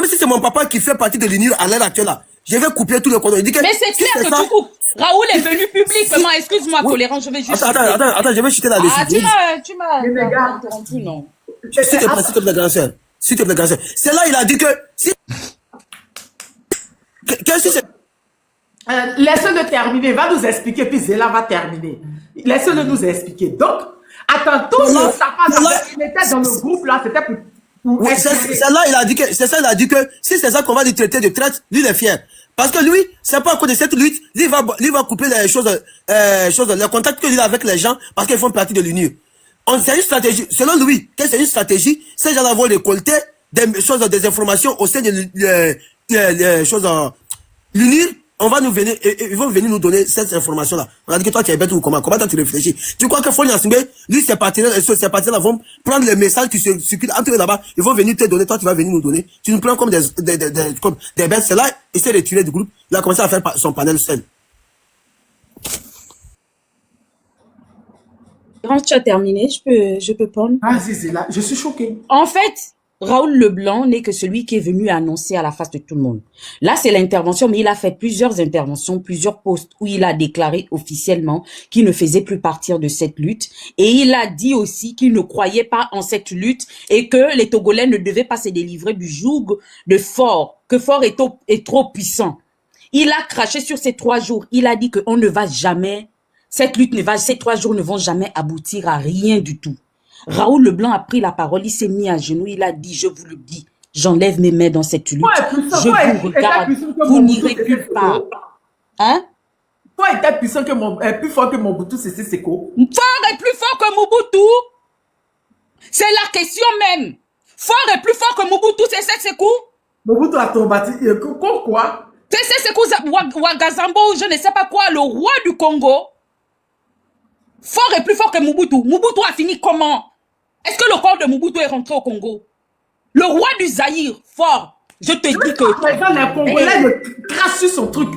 si c'est mon papa qui fait partie de l'UNUR à l'heure actuelle là, je vais couper tous les cordons. Mais c'est clair que tu coupes. Raoul est venu publiquement. Excuse-moi, Tolérant, je vais juste... Attends, je vais chuter là-dessus. Tu m'as interrompu, non? S'il te plaît, grand sœur. S'il te plaît, grand sœur. C'est là, il a dit que... Qu'est-ce que c'est? Laissez-le terminer. Il va nous expliquer, puis Zéla va terminer. Laissez-le nous expliquer. Donc, attends, tout le il était dans le groupe là, c'était pour... Oui, c'est là, il a dit que si c'est ça qu'on va lui traiter de traite, lui il est fier. Parce que lui, c'est pas à cause de cette lutte, lui va couper les les contacts qu'il a avec les gens, parce qu'ils font partie de l'UNUR. C'est une stratégie, selon lui, que c'est une stratégie, ces gens-là vont récolter des informations au sein de l'UNUR. Ils vont venir nous donner cette information-là. On a dit que toi, tu es bête ou comment toi tu réfléchis? Tu crois que Fogne Assimbe, lui, ces partenaires-là vont prendre les messages qui circulent entre eux là-bas, ils vont venir te donner, toi, tu vas venir nous donner. Tu nous prends comme des bêtes. C'est là, il s'est retiré du groupe, il a commencé à faire son panel seul. Quand tu as terminé, je peux prendre. Vas-y, c'est là. Je suis choquée. En fait, Raoul Leblanc n'est que celui qui est venu annoncer à la face de tout le monde. Là, c'est l'intervention, mais il a fait plusieurs interventions, plusieurs posts où il a déclaré officiellement qu'il ne faisait plus partir de cette lutte. Et il a dit aussi qu'il ne croyait pas en cette lutte et que les Togolais ne devaient pas se délivrer du joug de Fort, que Fort est trop puissant. Il a craché sur ces 3 jours. Il a dit qu'on ne va jamais, ces 3 jours ne vont jamais aboutir à rien du tout. Raoul Leblanc a pris la parole, il s'est mis à genoux, il a dit, je vous le dis, j'enlève mes mains dans cette lutte. Je vous regarde, vous n'irez plus part. Hein? Toi était puissant plus fort que Mobutu Sese Seko. Fort est plus fort que Mobutu. C'est la question même. Fort est plus fort que Mobutu Sese Seko. Mobutu a tombé. Quoi? Sese Seko Ouagazambo, je ne sais pas quoi, le roi du Congo. Fort est plus fort que Mobutu. Mobutu a fini comment? Est-ce que le corps de Mobutu est rentré au Congo? Le roi du Zaïre, Fort, je te dis que... Présent, les Congolais crachent sur son truc.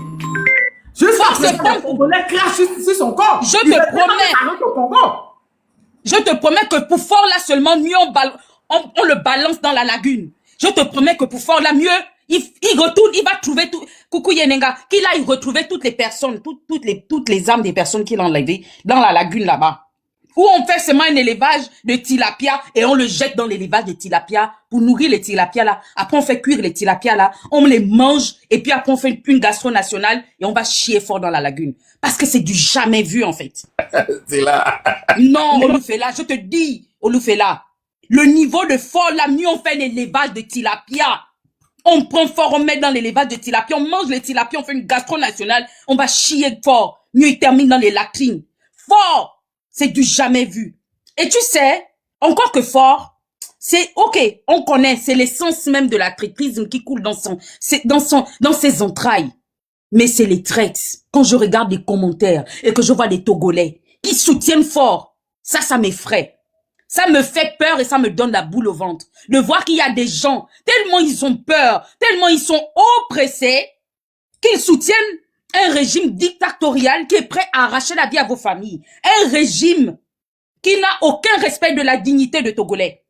Juste après, les Congolais crachent sur son corps. Je te promets que pour Fort, là seulement, mieux on le balance dans la lagune. Je te promets que pour Fort, là, mieux, il retourne, il va trouver tout. Coucou Yenenga, qu'il aille retrouver toutes les personnes, toutes les âmes des personnes qu'il a enlevées dans la lagune là-bas. Où on fait seulement un élevage de tilapia et on le jette dans l'élevage de tilapia pour nourrir les tilapias là. Après, on fait cuire les tilapias là, on les mange et puis après, on fait une gastro nationale et on va chier fort dans la lagune. Parce que c'est du jamais vu en fait. C'est là. Non, Oloufela, je te dis, Oloufela, le niveau de fort là, mieux on fait l'élevage de tilapia. On prend fort, on met dans l'élevage de tilapia, on mange les tilapias, on fait une gastro nationale, on va chier fort. Mieux il termine dans les latrines. Fort! C'est du jamais vu. Et tu sais, encore que fort, c'est ok, on connaît, c'est l'essence même de la traîtrisme qui coule dans ses entrailles. Mais c'est les traites. Quand je regarde les commentaires et que je vois des Togolais qui soutiennent fort, ça m'effraie. Ça me fait peur et ça me donne la boule au ventre. De voir qu'il y a des gens, tellement ils ont peur, tellement ils sont oppressés, qu'ils soutiennent un régime dictatorial qui est prêt à arracher la vie à vos familles. Un régime qui n'a aucun respect de la dignité de Togolais.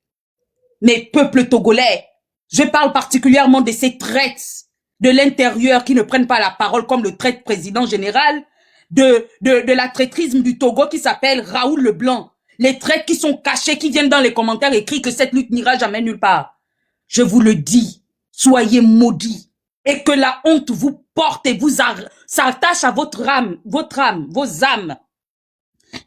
Mais peuple togolais, je parle particulièrement de ces traites de l'intérieur qui ne prennent pas la parole comme le traite président général de la traîtrisme du Togo qui s'appelle Raoul Leblanc. Les traites qui sont cachés, qui viennent dans les commentaires écrits que cette lutte n'ira jamais nulle part. Je vous le dis, soyez maudits et que la honte vous porte et vous s'attache à votre âme, vos âmes.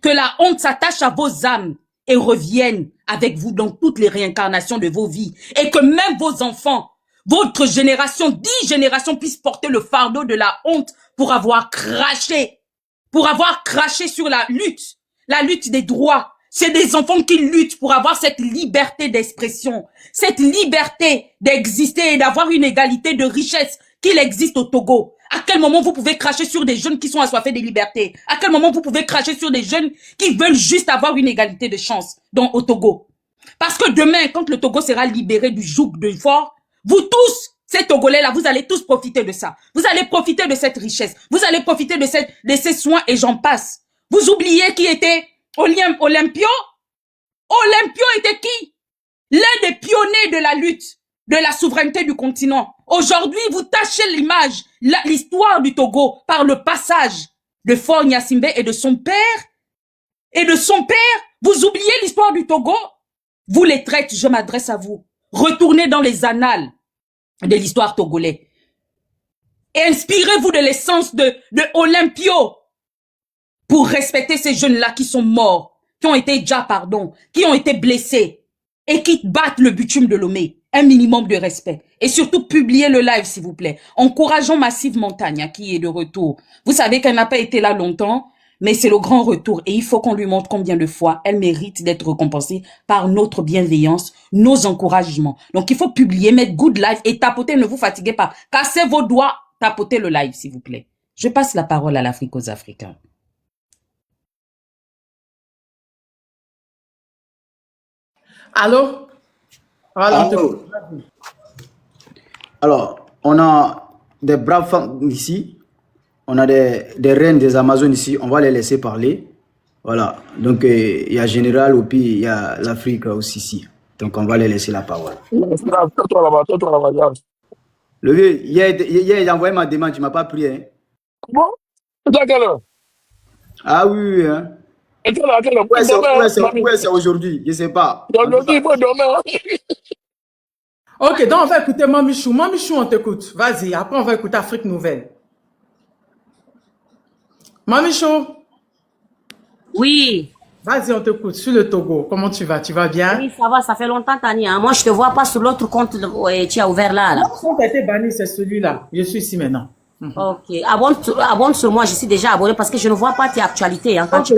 Que la honte s'attache à vos âmes et revienne avec vous dans toutes les réincarnations de vos vies. Et que même vos enfants, votre génération, 10 générations puissent porter le fardeau de la honte pour avoir craché sur la lutte des droits. C'est des enfants qui luttent pour avoir cette liberté d'expression, cette liberté d'exister et d'avoir une égalité de richesse qu'il existe au Togo. À quel moment vous pouvez cracher sur des jeunes qui sont assoiffés de liberté? À quel moment vous pouvez cracher sur des jeunes qui veulent juste avoir une égalité de chance au Togo? Parce que demain, quand le Togo sera libéré du joug de fort, vous tous, ces Togolais-là, vous allez tous profiter de ça. Vous allez profiter de cette richesse. Vous allez profiter de ces soins et j'en passe. Vous oubliez qui était Olympio? Olympio était qui? L'un des pionniers de la lutte, de la souveraineté du continent. Aujourd'hui, vous tachez l'image, l'histoire du Togo par le passage de Faure Gnassingbé et de son père. Vous oubliez l'histoire du Togo? Vous les traites, je m'adresse à vous. Retournez dans les annales de l'histoire togolaise. Et inspirez-vous de l'essence de Olympio pour respecter ces jeunes-là qui sont morts, qui ont été blessés et qui battent le bitume de Lomé. Un minimum de respect. Et surtout, publiez le live, s'il vous plaît. Encourageons Massive Montagne, qui est de retour. Vous savez qu'elle n'a pas été là longtemps, mais c'est le grand retour. Et il faut qu'on lui montre combien de fois elle mérite d'être récompensée par notre bienveillance, nos encouragements. Donc, il faut publier, mettre good live et tapoter. Ne vous fatiguez pas. Cassez vos doigts, tapotez le live, s'il vous plaît. Je passe la parole à l'Afrique, aux Africains. Allô? Voilà. Alors, on a des braves femmes ici, on a des reines des Amazones ici, on va les laisser parler. Voilà, donc il y a Général, et puis il y a l'Afrique aussi ici. Donc on va les laisser la parole. Le vieux, il a envoyé ma demande, tu ne m'as pas pris. Hein. Bon, c'est à quelle heure? Ah oui, hein. Et quelle heure? Ouais, c'est aujourd'hui, je ne sais pas. Ok, donc on va écouter Mamichou. Mamichou, on t'écoute. Vas-y, après on va écouter Afrique Nouvelle. Mamichou. Oui. Vas-y, on t'écoute. Sur le Togo, comment tu vas? Tu vas bien? Oui, ça va, ça fait longtemps, Tania. Moi, je te vois pas sur l'autre compte que tu as ouvert là. Le compte a été banni, c'est celui-là. Je suis ici maintenant. Ok. Abonne sur moi, je suis déjà abonné parce que je ne vois pas tes actualités. Hein, ok,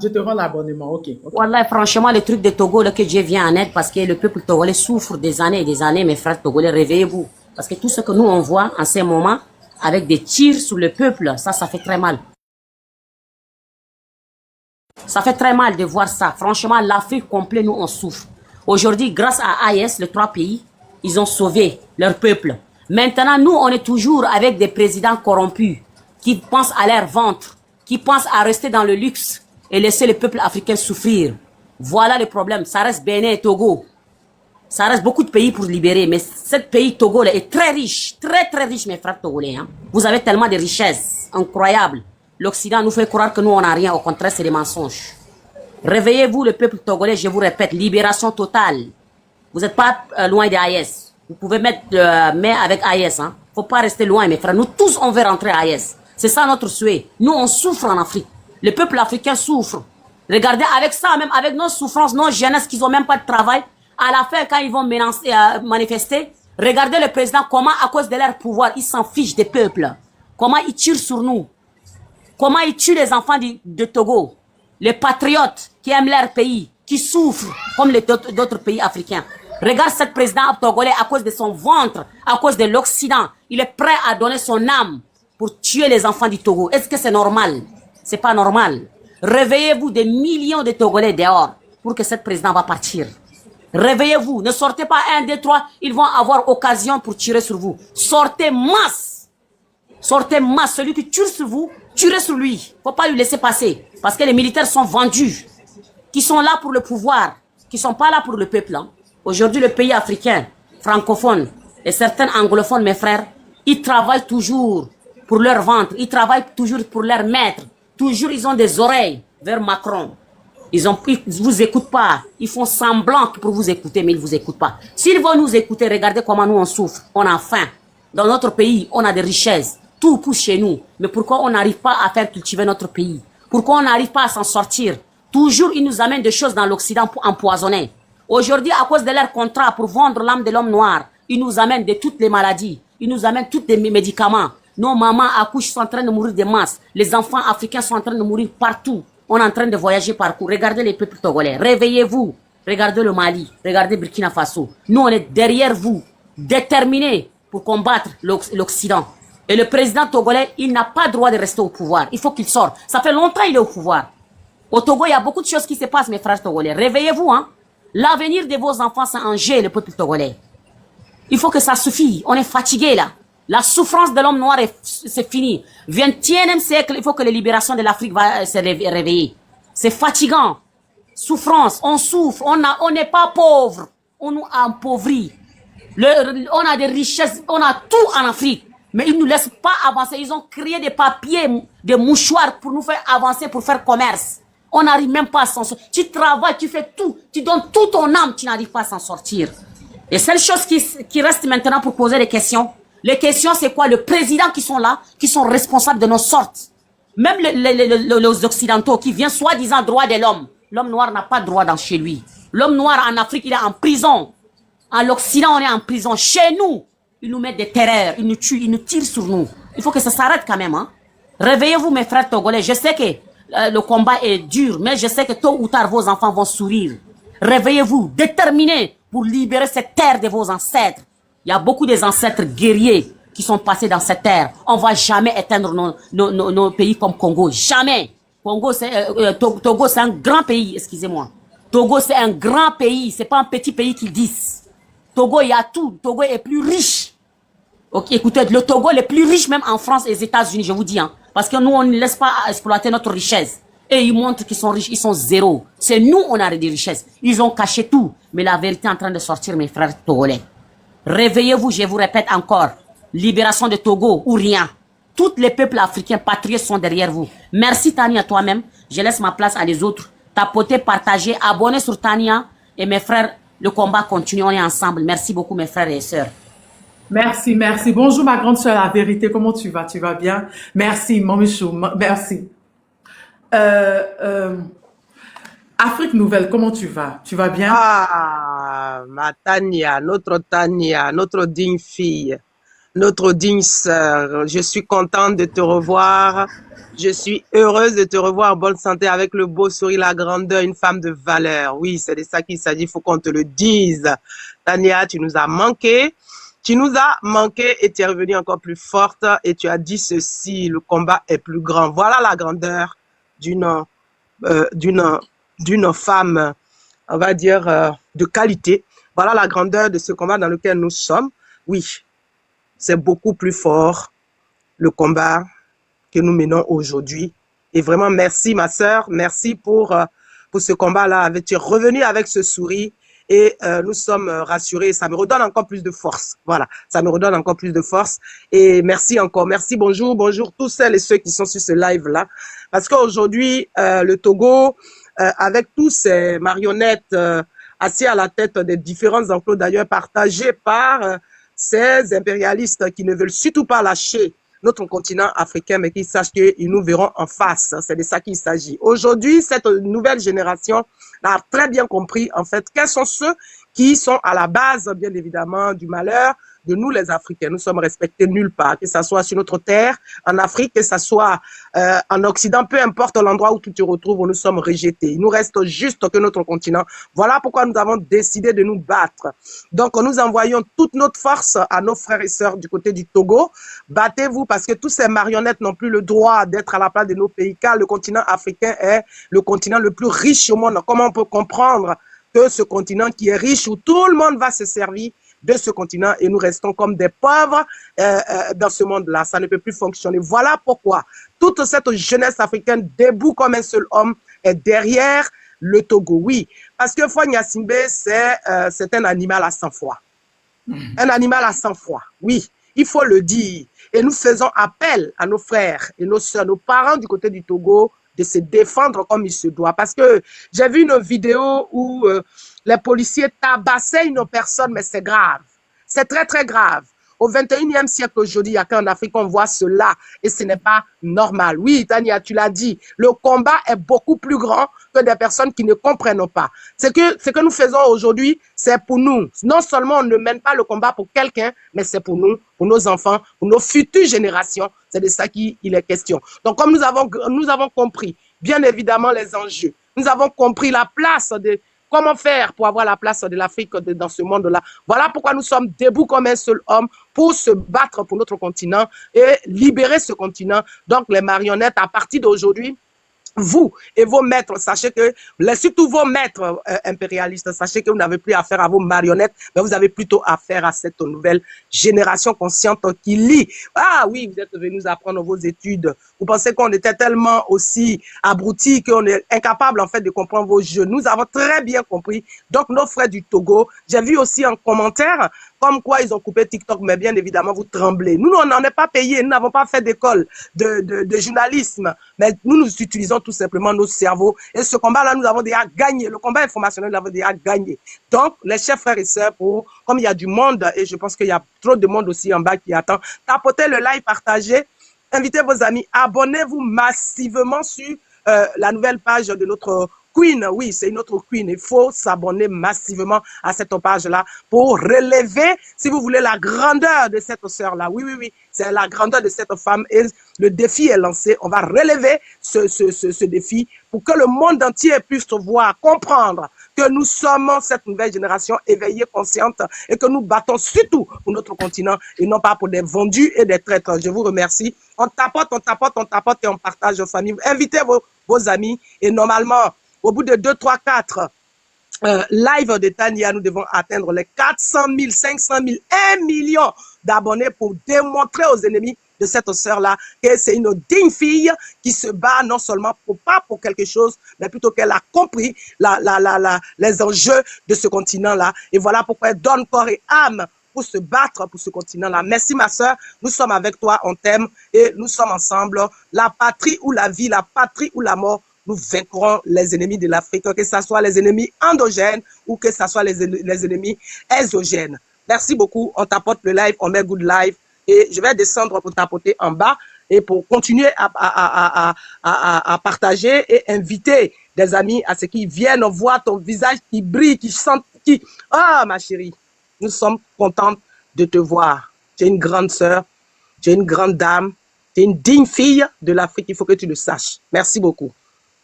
je te rends l'abonnement, ok. Voilà, franchement, le truc de Togo, là, que Dieu vient en aide parce que le peuple togolais souffre des années et des années, mes frères togolais, réveillez-vous. Parce que tout ce que nous, on voit en ces moments, avec des tirs sur le peuple, ça fait très mal. Ça fait très mal de voir ça. Franchement, l'Afrique complète, nous, on souffre. Aujourd'hui, grâce à AES, les 3 pays, ils ont sauvé leur peuple. Maintenant, nous, on est toujours avec des présidents corrompus qui pensent à leur ventre, qui pensent à rester dans le luxe et laisser le peuple africain souffrir. Voilà le problème. Ça reste Bénin et Togo. Ça reste beaucoup de pays pour libérer, mais ce pays Togo là, est très riche, très riche, mes frères togolais. Hein. Vous avez tellement de richesses incroyables. L'Occident nous fait croire que nous, on n'a rien. Au contraire, c'est des mensonges. Réveillez-vous, le peuple togolais, je vous répète, libération totale. Vous n'êtes pas loin des AES. Vous pouvez mettre mais avec AES. Hein. Faut pas rester loin, mes frères. Nous tous, on veut rentrer à AES. C'est ça notre souhait. Nous, on souffre en Afrique. Le peuple africain souffre. Regardez, avec ça, même avec nos souffrances, nos jeunesses qui n'ont même pas de travail, à la fin, quand ils vont manifester, regardez le président, comment, à cause de leur pouvoir, ils s'en fichent des peuples. Comment ils tirent sur nous. Comment ils tuent les enfants de Togo. Les patriotes qui aiment leur pays, qui souffrent comme les d'autres pays africains. Regarde ce président togolais à cause de son ventre, à cause de l'Occident. Il est prêt à donner son âme pour tuer les enfants du Togo. Est-ce que c'est normal? C'est pas normal. Réveillez-vous, des millions de Togolais dehors pour que ce président va partir. Réveillez-vous, ne sortez pas 1, 2, 3, ils vont avoir occasion pour tirer sur vous. Sortez masse. Sortez masse, celui qui tire sur vous, tirez sur lui. Faut pas lui laisser passer. Parce que les militaires sont vendus. Qui sont là pour le pouvoir. Qui sont pas là pour le peuple. Hein. Aujourd'hui, le pays africain, francophone, et certains anglophones, mes frères, ils travaillent toujours pour leur ventre. Ils travaillent toujours pour leur maître. Toujours, ils ont des oreilles vers Macron. Ils vous écoutent pas. Ils font semblant pour vous écouter, mais ils vous écoutent pas. S'ils vont nous écouter, regardez comment nous on souffre. On a faim. Dans notre pays, on a des richesses. Tout pousse chez nous. Mais pourquoi on n'arrive pas à faire cultiver notre pays? Pourquoi on n'arrive pas à s'en sortir? Toujours, ils nous amènent des choses dans l'Occident pour empoisonner. Aujourd'hui, à cause de leur contrat pour vendre l'âme de l'homme noir, ils nous amènent de toutes les maladies. Ils nous amènent tous les médicaments. Nos mamans accouchent sont en train de mourir de masse. Les enfants africains sont en train de mourir partout. On est en train de voyager partout. Regardez les peuples togolais. Réveillez-vous. Regardez le Mali. Regardez Burkina Faso. Nous, on est derrière vous, déterminés pour combattre l'Occident. Et le président togolais, il n'a pas le droit de rester au pouvoir. Il faut qu'il sorte. Ça fait longtemps qu'il est au pouvoir. Au Togo, il y a beaucoup de choses qui se passent, mes frères togolais. Réveillez-vous, hein. L'avenir de vos enfants, c'est en jeu, le peuple togolais. Il faut que ça suffise. On est fatigué, là. La souffrance de l'homme noir, c'est fini. 21e siècle, il faut que la libération de l'Afrique va se réveiller. C'est fatigant. Souffrance, on souffre. On n'est pas pauvre. On nous appauvrit. On a des richesses, on a tout en Afrique. Mais ils ne nous laissent pas avancer. Ils ont créé des papiers, des mouchoirs pour nous faire avancer, pour faire commerce. On n'arrive même pas à s'en sortir. Tu travailles, tu fais tout. Tu donnes tout ton âme, tu n'arrives pas à s'en sortir. Et seule chose qui reste maintenant pour poser des questions. Les questions, c'est quoi? Le président qui sont là, qui sont responsables de nos sortes. Même les Occidentaux qui viennent soi-disant droit de l'homme. L'homme noir n'a pas de droit dans chez lui. L'homme noir en Afrique, il est en prison. En l'Occident, on est en prison. Chez nous, ils nous mettent des terreurs, ils nous tuent, ils nous tirent sur nous. Il faut que ça s'arrête quand même. Hein? Réveillez-vous, mes frères togolais. Je sais que le combat est dur, mais je sais que tôt ou tard, vos enfants vont sourire. Réveillez-vous, déterminés pour libérer cette terre de vos ancêtres. Il y a beaucoup des ancêtres guerriers qui sont passés dans cette terre. On va jamais éteindre nos pays comme Congo. Jamais. Congo, Togo, c'est un grand pays, excusez-moi. Togo, c'est un grand pays. C'est pas un petit pays qu'ils disent. Togo, il y a tout. Togo est plus riche. Ok, écoutez, le Togo est plus riche même en France et aux États-Unis, je vous dis. Hein, parce que nous, on ne laisse pas exploiter notre richesse. Et ils montrent qu'ils sont riches, ils sont zéro. C'est nous, on a des richesses. Ils ont caché tout. Mais la vérité est en train de sortir, mes frères togolais. Réveillez-vous, je vous répète encore. Libération de Togo ou rien. Tous les peuples africains patriotes sont derrière vous. Merci Tania, toi-même. Je laisse ma place à les autres. Tapotez, partagez, abonnez sur Tania. Et mes frères, le combat continue, on est ensemble. Merci beaucoup mes frères et sœurs. Merci, merci. Bonjour ma grande sœur, la vérité, comment tu vas? Tu vas bien? Merci, mon Michou, merci. Afrique Nouvelle, comment tu vas? Tu vas bien? Ah, ma Tania, notre digne fille, notre digne sœur. Je suis contente de te revoir. Je suis heureuse de te revoir en bonne santé avec le beau sourire, la grandeur, une femme de valeur. Oui, c'est de ça qu'il s'agit, il faut qu'on te le dise. Tania, tu nous as manqué. Tu nous as manqué et tu es revenue encore plus forte et tu as dit ceci, le combat est plus grand. Voilà la grandeur d'une femme, on va dire, de qualité. Voilà la grandeur de ce combat dans lequel nous sommes. Oui, c'est beaucoup plus fort, le combat que nous menons aujourd'hui. Et vraiment, merci ma sœur, merci pour ce combat-là. Tu es revenue avec ce sourire et nous sommes rassurés. Ça me redonne encore plus de force. Voilà, ça me redonne encore plus de force. Et merci encore. Merci, bonjour tous celles et ceux qui sont sur ce live-là. Parce qu'aujourd'hui, le Togo, avec tous ces marionnettes assis à la tête des différents enclos, d'ailleurs partagés par ces impérialistes qui ne veulent surtout pas lâcher notre continent africain, mais qui sachent qu'ils nous verront en face. C'est de ça qu'il s'agit. Aujourd'hui, cette nouvelle génération a très bien compris, en fait, quels sont ceux qui sont à la base, bien évidemment, du malheur de nous, les Africains. Nous sommes respectés nulle part, que ce soit sur notre terre, en Afrique, que ce soit en Occident, peu importe l'endroit où tu te retrouves, où nous sommes rejetés. Il nous reste juste que notre continent. Voilà pourquoi nous avons décidé de nous battre. Donc, nous envoyons toute notre force à nos frères et sœurs du côté du Togo. Battez-vous parce que tous ces marionnettes n'ont plus le droit d'être à la place de nos pays, car le continent africain est le continent le plus riche au monde. Comment on peut comprendre que ce continent qui est riche, où tout le monde va se servir de ce continent et nous restons comme des pauvres dans ce monde-là. Ça ne peut plus fonctionner. Voilà pourquoi toute cette jeunesse africaine debout comme un seul homme est derrière le Togo. Oui, parce que Faure Gnassingbé, c'est un animal à sang-froid. Un animal à sang-froid, oui, il faut le dire. Et nous faisons appel à nos frères et nos sœurs, nos parents du côté du Togo, de se défendre comme il se doit. Parce que j'ai vu une vidéo où les policiers tabassaient une personne, mais c'est grave. C'est très, très grave. Au 21e siècle aujourd'hui, il n'y a qu'en Afrique qu'on voit cela et ce n'est pas normal. Oui, Tania, tu l'as dit, le combat est beaucoup plus grand que des personnes qui ne comprennent pas. Ce que nous faisons aujourd'hui, c'est pour nous. Non seulement on ne mène pas le combat pour quelqu'un, mais c'est pour nous, pour nos enfants, pour nos futures générations. C'est de ça qu'il est question. Donc, comme nous avons compris, bien évidemment, les enjeux, nous avons compris la place de comment faire pour avoir la place de l'Afrique dans ce monde-là. Voilà pourquoi nous sommes debout comme un seul homme pour se battre pour notre continent et libérer ce continent. Donc, les marionnettes, à partir d'aujourd'hui, vous et vos maîtres, sachez que, surtout vos maîtres impérialistes, sachez que vous n'avez plus affaire à vos marionnettes, mais vous avez plutôt affaire à cette nouvelle génération consciente qui lit. Ah oui, vous êtes venus apprendre vos études. Vous pensez qu'on était tellement aussi abrutis qu'on est incapable en fait de comprendre vos jeux. Nous avons très bien compris. Donc nos frères du Togo, j'ai vu aussi en commentaire comme quoi ils ont coupé TikTok, mais bien évidemment vous tremblez. Nous, on n'en est pas payé, nous n'avons pas fait d'école de journalisme, mais nous utilisons tout simplement nos cerveaux. Et ce combat-là, nous avons déjà gagné. Le combat informationnel, nous l'avons déjà gagné. Donc, les chers frères et sœurs, comme il y a du monde, et je pense qu'il y a trop de monde aussi en bas qui attend, tapotez le like, partagez, invitez vos amis, abonnez-vous massivement sur la nouvelle page de notre Queen. Oui, c'est une autre Queen. Il faut s'abonner massivement à cette page-là pour relever, si vous voulez, la grandeur de cette sœur-là. Oui, oui, oui, c'est la grandeur de cette femme et le défi est lancé. On va relever ce défi pour que le monde entier puisse voir, comprendre que nous sommes cette nouvelle génération éveillée, consciente et que nous battons surtout pour notre continent et non pas pour des vendus et des traîtres. Je vous remercie. On tapote et on partage aux familles. Invitez vos amis et normalement, au bout de 2, 3, 4 live de Tania, nous devons atteindre les 400 000, 500 000, 1 million d'abonnés pour démontrer aux ennemis de cette sœur-là que c'est une digne fille qui se bat non seulement pas pour quelque chose, mais plutôt qu'elle a compris les enjeux de ce continent-là. Et voilà pourquoi elle donne corps et âme pour se battre pour ce continent-là. Merci ma sœur, nous sommes avec toi, on t'aime et nous sommes ensemble. La patrie ou la vie, la patrie ou la mort, nous vaincrons les ennemis de l'Afrique, que ce soit les ennemis endogènes ou que ce soit les ennemis exogènes. Merci beaucoup, on tapote le live, on met good live et je vais descendre pour tapoter en bas et pour continuer à partager et inviter des amis à ce qu'ils viennent voir ton visage qui brille, qui chante, qui... Ah ma chérie, nous sommes contentes de te voir. Tu es une grande sœur, tu es une grande dame, tu es une digne fille de l'Afrique, il faut que tu le saches. Merci beaucoup.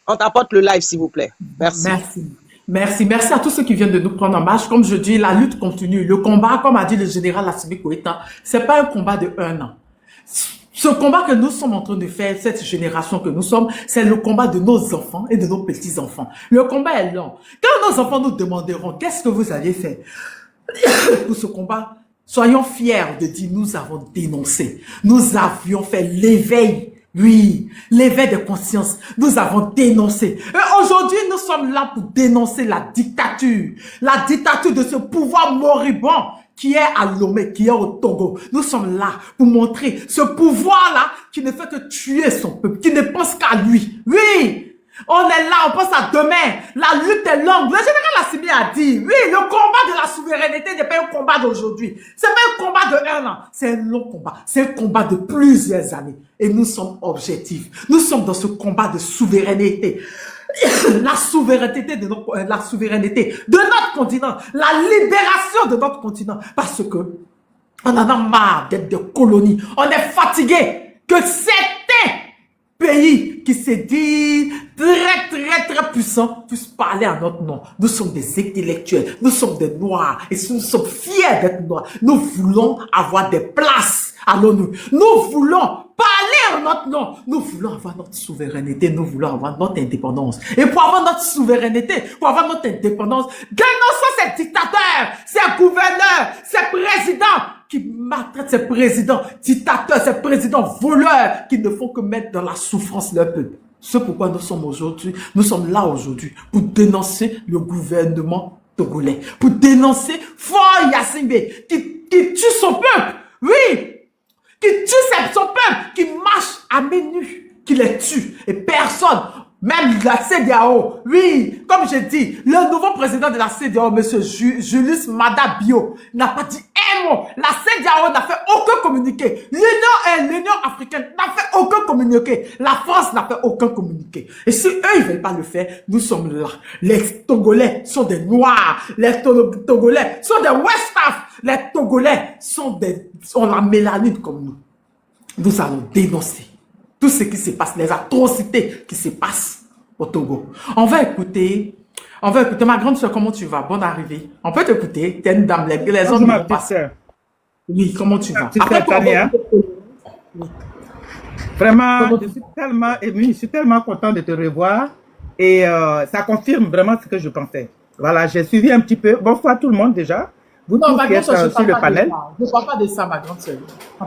On t'apporte le live, s'il vous plaît. Merci. Merci à tous ceux qui viennent de nous prendre en marche. Comme je dis, la lutte continue. Le combat, comme a dit le général Assimi Goïta, c'est pas un combat de 1 an. Ce combat que nous sommes en train de faire, cette génération que nous sommes, c'est le combat de nos enfants et de nos petits-enfants. Le combat est long. Quand nos enfants nous demanderont qu'est-ce que vous avez fait pour ce combat, soyons fiers de dire nous avons dénoncé. Nous avions fait l'éveil Oui, l'éveil de conscience, nous avons dénoncé. Et aujourd'hui, nous sommes là pour dénoncer la dictature de ce pouvoir moribond qui est à Lomé, qui est au Togo. Nous sommes là pour montrer ce pouvoir-là qui ne fait que tuer son peuple, qui ne pense qu'à lui. Oui, on est là, on pense à demain. La lutte est longue. Le général Assimi a dit, oui, le combat de la souveraineté n'est pas un combat d'aujourd'hui. C'est pas un combat de 1 an. C'est un long combat. C'est un combat de plusieurs années. Et nous sommes objectifs. Nous sommes dans ce combat de souveraineté. La souveraineté de notre continent. La libération de notre continent. Parce que on en a marre d'être des colonies. On est fatigué que certains pays qui se disent très puissants puissent parler à notre nom. Nous sommes des intellectuels, nous sommes des noirs et nous sommes fiers d'être noirs. Nous voulons avoir des places à l'ONU. Nous voulons parler en notre nom. Nous voulons avoir notre souveraineté, nous voulons avoir notre indépendance. Et pour avoir notre souveraineté, pour avoir notre indépendance, dénonçons ces dictateurs, ces gouverneurs, ces présidents qui maltraitent ces présidents dictateurs, ces présidents voleurs qui ne font que mettre dans la souffrance leur peuple. C'est pourquoi nous sommes là aujourd'hui pour dénoncer le gouvernement togolais, pour dénoncer Faure Gnassingbé qui tue son peuple, oui, qui tue son peuple, qui marche à main nue, qui les tue et personne. Même la CEDEAO, oui, comme je dis, le nouveau président de la CEDEAO, M. Julius Maada Bio, n'a pas dit un mot. La CEDEAO n'a fait aucun communiqué. L'Union africaine n'a fait aucun communiqué. La France n'a fait aucun communiqué. Et si eux, ils ne veulent pas le faire, nous sommes là. Les Togolais sont des Noirs. Les Togolais sont des Westaf. Les Togolais sont la mélanine comme nous. Nous allons dénoncer tout ce qui se passe, les atrocités qui se passent au Togo. On va écouter, ma grande soeur, comment tu vas? Bonne arrivée. On peut t'écouter, t'es une dame, les hommes ne vont pas. Oui, comment tu vas? Après, Tania, vraiment, je suis tellement émue, je suis tellement content de te revoir et ça confirme vraiment ce que je pensais. Voilà, j'ai suivi un petit peu. Bonsoir tout le monde déjà. Vous tous qui êtes sur le panel. Je ne parle pas de ça, ma grande soeur.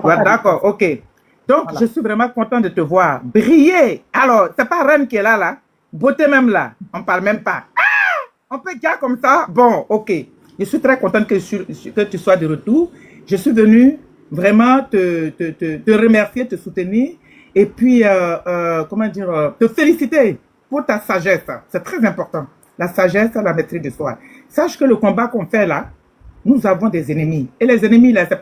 Ouais, d'accord, ok. Donc, voilà. Je suis vraiment content de te voir briller. Alors, c'est pas Reine qui est là. Beauté même là. On parle même pas. Ah, on peut dire comme ça. Bon, ok. Je suis très contente que tu sois de retour. Je suis venu vraiment te remercier, te soutenir. Et puis, te féliciter pour ta sagesse. C'est très important. La sagesse, la maîtrise de soi. Sache que le combat qu'on fait là, nous avons des ennemis. Et les ennemis là, c'est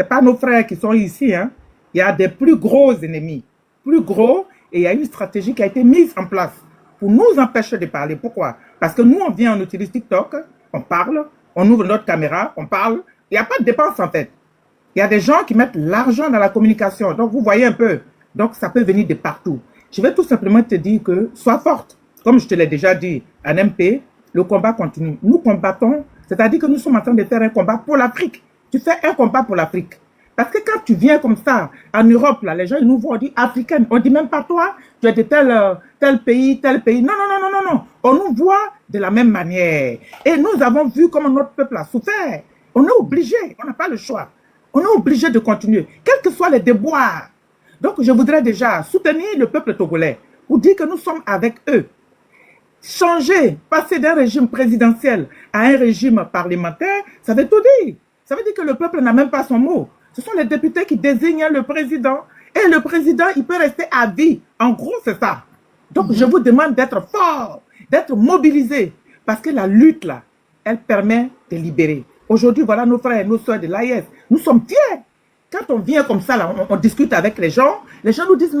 pas nos frères qui sont ici, hein. Il y a des plus gros ennemis, plus gros, et il y a une stratégie qui a été mise en place pour nous empêcher de parler. Pourquoi? Parce que nous, on utilise TikTok, on parle, on ouvre notre caméra, on parle. Il n'y a pas de dépense en fait. Il y a des gens qui mettent l'argent dans la communication. Donc, vous voyez un peu. Donc, ça peut venir de partout. Je vais tout simplement te dire que sois forte. Comme je te l'ai déjà dit, en MP, le combat continue. Nous combattons, c'est-à-dire que nous sommes en train de faire un combat pour l'Afrique. Tu fais un combat pour l'Afrique. Parce que quand tu viens comme ça, en Europe, là, les gens ils nous voient, on dit africaine. On dit même pas toi, tu es de tel pays, tel pays. Non. On nous voit de la même manière. Et nous avons vu comment notre peuple a souffert. On est obligé, on n'a pas le choix. On est obligé de continuer, quels que soient les déboires. Donc, je voudrais déjà soutenir le peuple togolais pour dire que nous sommes avec eux. Changer, passer d'un régime présidentiel à un régime parlementaire, ça veut tout dire. Ça veut dire que le peuple n'a même pas son mot. Ce sont les députés qui désignent le président. Et le président, il peut rester à vie. En gros, c'est ça. Donc, je vous demande d'être fort, d'être mobilisé. Parce que la lutte, là, elle permet de libérer. Aujourd'hui, voilà nos frères et nos soeurs de l'AIS. Nous sommes fiers. Quand on vient comme ça, là, on discute avec les gens nous disent,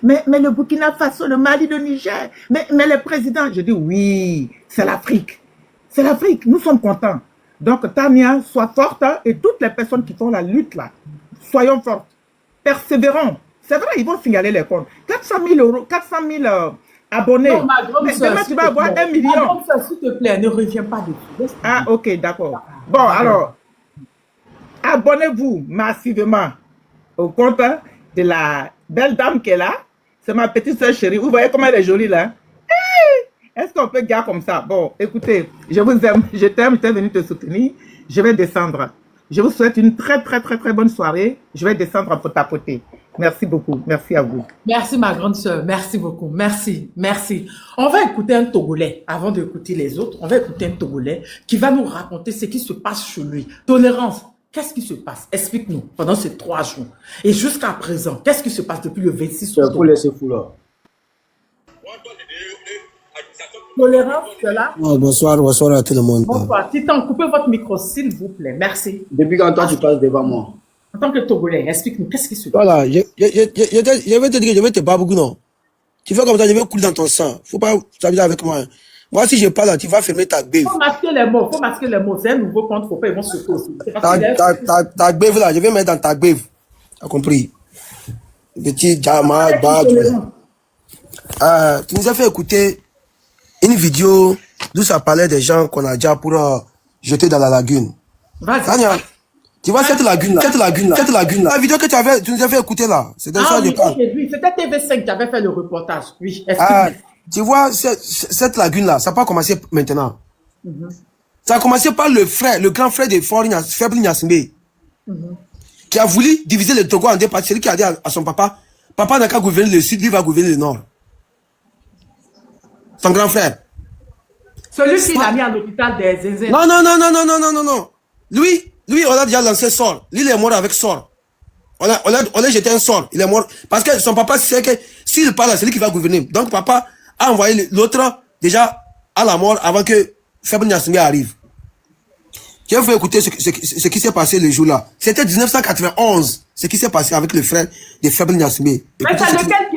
mais le Burkina Faso, le Mali, le Niger, mais le président. Je dis, oui, c'est l'Afrique. C'est l'Afrique. Nous sommes contents. Donc, Tania, sois forte, hein, et toutes les personnes qui font la lutte, là, soyons fortes, persévérons. C'est vrai, ils vont signaler les comptes. 400 000 abonnés. Non, ma grande soeur, demain, tu vas avoir 1 million. Ma grande soeur, s'il te plaît, ne reviens pas dessus. Ah, ok, d'accord. Bon, alors, abonnez-vous massivement au compte de la belle dame qui est là. C'est ma petite soeur chérie. Vous voyez comment elle est jolie, là? Est-ce qu'on peut garder comme ça? Bon, écoutez, je vous aime, je t'aime, je suis venu te soutenir. Je vais descendre. Je vous souhaite une très bonne soirée. Je vais descendre pour tapoter. Merci beaucoup. Merci à vous. Merci, ma grande sœur. Merci beaucoup. Merci. Merci. On va écouter un Togolais. Avant d'écouter les autres, on va écouter un Togolais qui va nous raconter ce qui se passe chez lui. Tolérance, qu'est-ce qui se passe? Explique-nous pendant ces 3 jours. Et jusqu'à présent, qu'est-ce qui se passe depuis le 26 octobre? Faut laisser fou là. Tolérance, c'est là? Oh, bonsoir à tout le monde. Bonsoir. Titan, coupez votre micro, s'il vous plaît. Merci. Depuis quand toi tu passes devant moi? En tant que Togolais, explique-nous, qu'est-ce qui se passe? Voilà, je vais te dire que je vais te battre beaucoup, non. Tu fais comme ça, je vais couler dans ton sang. Faut pas s'amuser avec moi. Moi, si je parle là, tu vas fermer ta bève. Faut masquer les mots, C'est un nouveau compte, faut pas, ils vont se aussi. Ta bève là, je vais mettre dans ta bève. T'as compris? Petit Jama, tu nous as fait écouter une vidéo d'où ça parlait des gens qu'on a déjà pour jeter dans la lagune. Vas-y. Tu vois cette lagune là, la vidéo que tu nous as fait écouter là, c'est de ça que je parle. C'était TV5 qui avait fait le reportage, oui. Tu vois, cette lagune là, ça n'a pas commencé maintenant. Ça a commencé par le grand frère de Faible Gnassingbé, qui a voulu diviser le Togo en 2 parties. C'est lui qui a dit à son papa, papa n'a qu'à gouverner le sud, lui va gouverner le nord. Son grand frère. Celui qui l'a mis à l'hôpital des Zézé. Non. Lui, on a déjà lancé sort. Lui, il est mort avec sort. On a jeté un sort. Il est mort. Parce que son papa sait que s'il parle, c'est lui qui va gouverner. Donc, papa a envoyé l'autre déjà à la mort avant que Faible Gnassingbé arrive. Je vais vous écouter ce qui s'est passé le jour-là. C'était 1991, ce qui s'est passé avec le frère de Faible Gnassingbé. Mais c'est lequel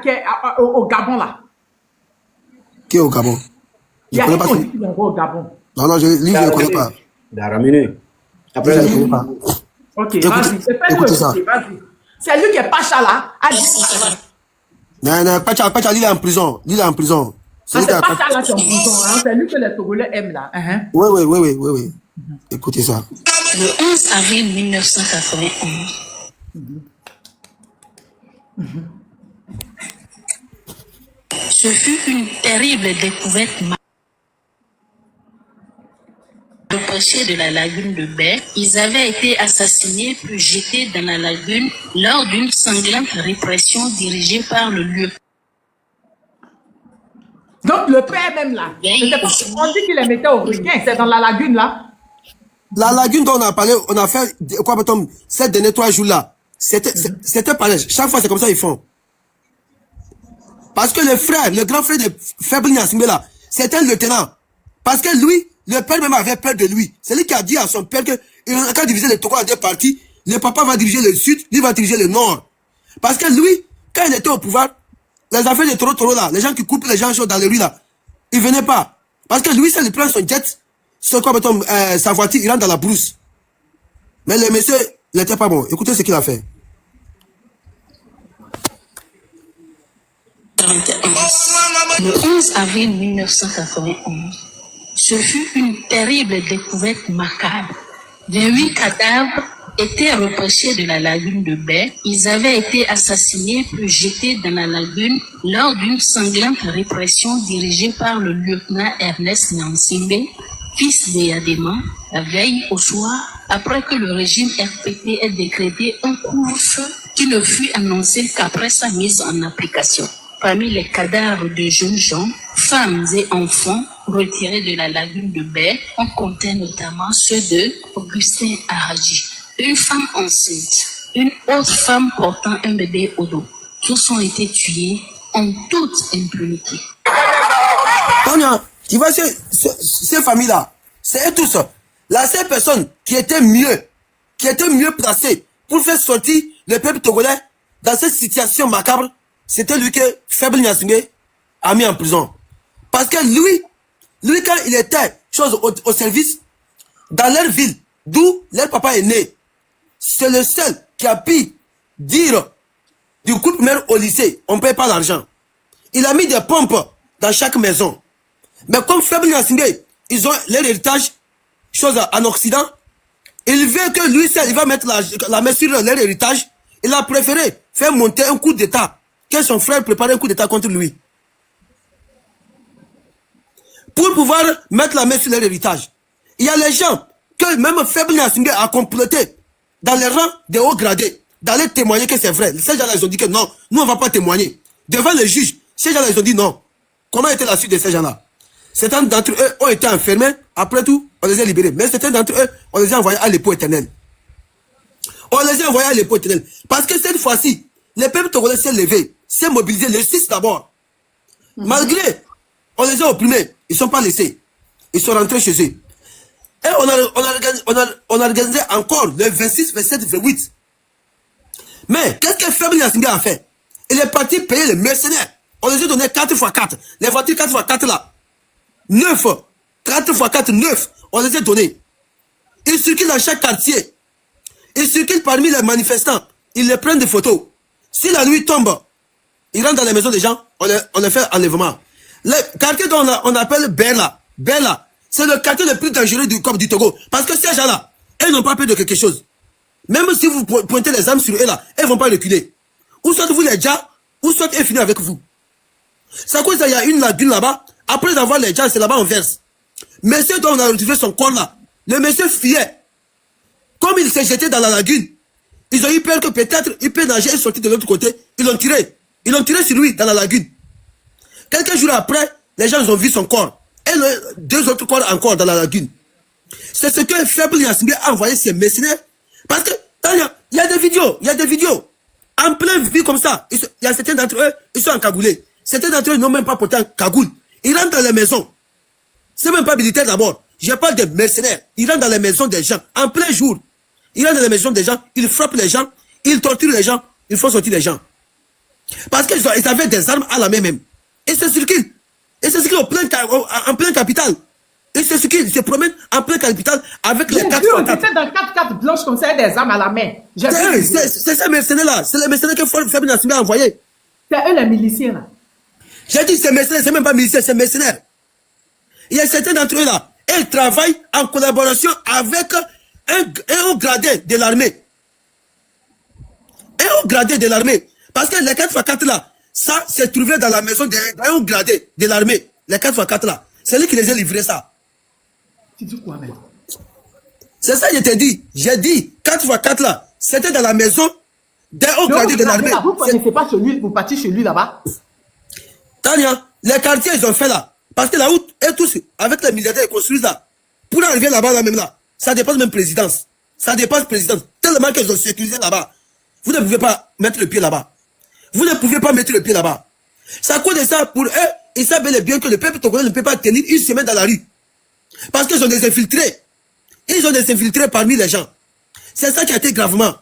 qui est au Gabon, là? Qui est au Gabon? Il y a qui dit qu'il est au Gabon. Non, lui, je ne le connais pas. Il a ramené. Après, je ne le connais pas. Ok, vas-y. Écoutez ça. C'est lui qui est Pacha, là. Non, Pacha, lui, il est en prison. C'est Pacha, là, qui est en prison. Hein? C'est lui que les Togolais aiment, là. Oui. Écoutez ça. Le 11 avril 1991. Ce fut une terrible découverte. Reprochés de la lagune de Baie, ils avaient été assassinés puis jetés dans la lagune lors d'une sanglante répression dirigée par le lieutenant. Donc le père même là, on dit qu'il les mettait au requin, c'est dans la lagune là. La lagune dont on a parlé, on a fait quoi, ces derniers 3 jours là, c'était pareil. Chaque fois c'est comme ça ils font. Parce que le grand frère de Faible Gnassingbé là, c'est un lieutenant. Parce que lui, le père même avait peur de lui. C'est lui qui a dit à son père que quand diviser le Togo en 2 parties, le papa va diriger le sud, lui va diriger le nord. Parce que lui, quand il était au pouvoir, les affaires de Toro là, les gens qui coupent les gens chauds dans les rues là, ils venaient pas. Parce que lui, ça lui prend son jet, sa voiture, il rentre dans la brousse. Mais le monsieur, il n'était pas bon. Écoutez ce qu'il a fait. Le 11 avril 1991. Ce fut une terrible découverte macabre. 28 cadavres étaient repêchés de la lagune de Baie. Ils avaient été assassinés puis jetés dans la lagune lors d'une sanglante répression dirigée par le lieutenant Ernest Gnassingbé, fils de Yadema, la veille au soir, après que le régime RPP ait décrété un couvre-feu qui ne fut annoncé qu'après sa mise en application. Parmi les cadavres de jeunes gens, femmes et enfants retirés de la lagune de Baie, on comptait notamment ceux de Augustin Aradji, une femme enceinte, une autre femme portant un bébé au dos. Tous ont été tués en toute impunité. Tonya, tu vois ces familles-là, c'est eux tous. La seule personne qui était mieux placée pour faire sortir le peuple togolais dans cette situation macabre, c'était lui que Faible Gnassingbé a mis en prison. Parce que lui quand il était au service, dans leur ville, d'où leur papa est né, c'est le seul qui a pu dire du couple mère au lycée, on ne paye pas l'argent. Il a mis des pompes dans chaque maison. Mais comme Faible Gnassingbé, ils ont leur héritage, chose en Occident, il veut que lui seul, il va mettre la main sur leur héritage. Il a préféré faire monter un coup d'État, que son frère prépare un coup d'État contre lui. Pour pouvoir mettre la main sur leur héritage. Il y a les gens que même Faible Gnassingbé a comploté dans les rangs des hauts gradés d'aller témoigner que c'est vrai. Ces gens-là, ils ont dit que non, nous, on ne va pas témoigner. Devant le juge, ces gens-là, ils ont dit non. Comment était la suite de ces gens-là? Certains d'entre eux ont été enfermés. Après tout, on les a libérés. Mais certains d'entre eux, on les a envoyés à l'époux éternel. On les a envoyés à l'époux éternel. Parce que cette fois-ci, le peuple togolais s'est levé, s'est mobilisé, le 6 d'abord. Malgré, on les a opprimés, ils ne sont pas laissés. Ils sont rentrés chez eux. Et on a organisé encore le 26, 27, 28. Mais qu'est-ce que Faible Gnassingbé a fait? Il est parti payer les mercenaires. On les a donné 4x4. Les voitures 4x4 là. 9. 4x4, 9. On les a donnés. Ils circulent dans chaque quartier. Ils circulent parmi les manifestants. Ils les prennent des photos. Si la nuit tombe, ils rentrent dans les maisons des gens, on les fait enlèvement. Le quartier dont on appelle Bella, c'est le quartier le plus dangereux du Togo. Parce que ces gens-là, ils n'ont pas peur de quelque chose. Même si vous pointez les armes sur eux là, ils ne vont pas reculer. Ou soit vous les déjà, ou soit ils finissent avec vous. C'est à cause qu'il y a une lagune là-bas. Après avoir les gens, c'est là-bas on verse. Monsieur dont on a retrouvé son corps là, le monsieur fuyait. Comme il s'est jeté dans la lagune, ils ont eu peur que peut-être il peut nager et sortir de l'autre côté. Ils l'ont tiré. Ils l'ont tiré sur lui dans la lagune. Quelques jours après, les gens ont vu son corps. Et deux autres corps encore dans la lagune. C'est ce que Faible Gnassingbé a envoyé ses mercenaires. Parce que, il y a des vidéos. En plein vie comme ça, il y a certains d'entre eux, ils sont encagoulés. Certains d'entre eux n'ont même pas porté un cagoule. Ils rentrent dans les maisons. C'est même pas militaire d'abord. Je parle de mercenaires. Ils rentrent dans les maisons des gens, en plein jour. Ils rentrent dans les maisons des gens, ils frappent les gens, ils torturent les gens, ils font sortir les gens. Parce qu'ils avaient des armes à la main même. Et c'est circulent. Et c'est circulent en plein capital. Et c'est circulent, ils se promènent en plein capital avec les 4x4. On était dans 4x4 blanches comme ça, des armes à la main. C'est ces mercenaires-là. C'est les mercenaires que Faible Gnassingbé a envoyés. C'est eux les miliciens là. J'ai dit c'est mercenaires, c'est même pas miliciens, c'est mercenaires. Il y a certains d'entre eux là. Ils travaillent en collaboration avec un haut gradé de l'armée. Un haut gradé de l'armée. Parce que les 4x4 là, ça s'est trouvé dans la maison d'un haut gradé de l'armée. Les 4x4 là. C'est lui qui les a livrés ça. Tu dis quoi même? C'est ça que je t'ai dit. J'ai dit 4x4 là. C'était dans la maison d'un haut gradé de l'armée. Vous ne connaissez pas celui, vous partez chez lui là-bas? Tania, les quartiers ils ont fait là. Parce que la route est tous avec les militaires ils construisent là. Pour arriver là-bas là même là, ça dépasse même présidence. Ça dépasse présidence. Tellement qu'ils ont sécurisé là-bas. Vous ne pouvez pas mettre le pied là-bas. Vous ne pouvez pas mettre le pied là-bas. C'est à cause de ça, pour eux, ils savent bel et bien que le peuple togolais ne peut pas tenir une semaine dans la rue. Parce qu'ils ont des infiltrés. Ils ont des infiltrés parmi les gens. C'est ça qui a été gravement.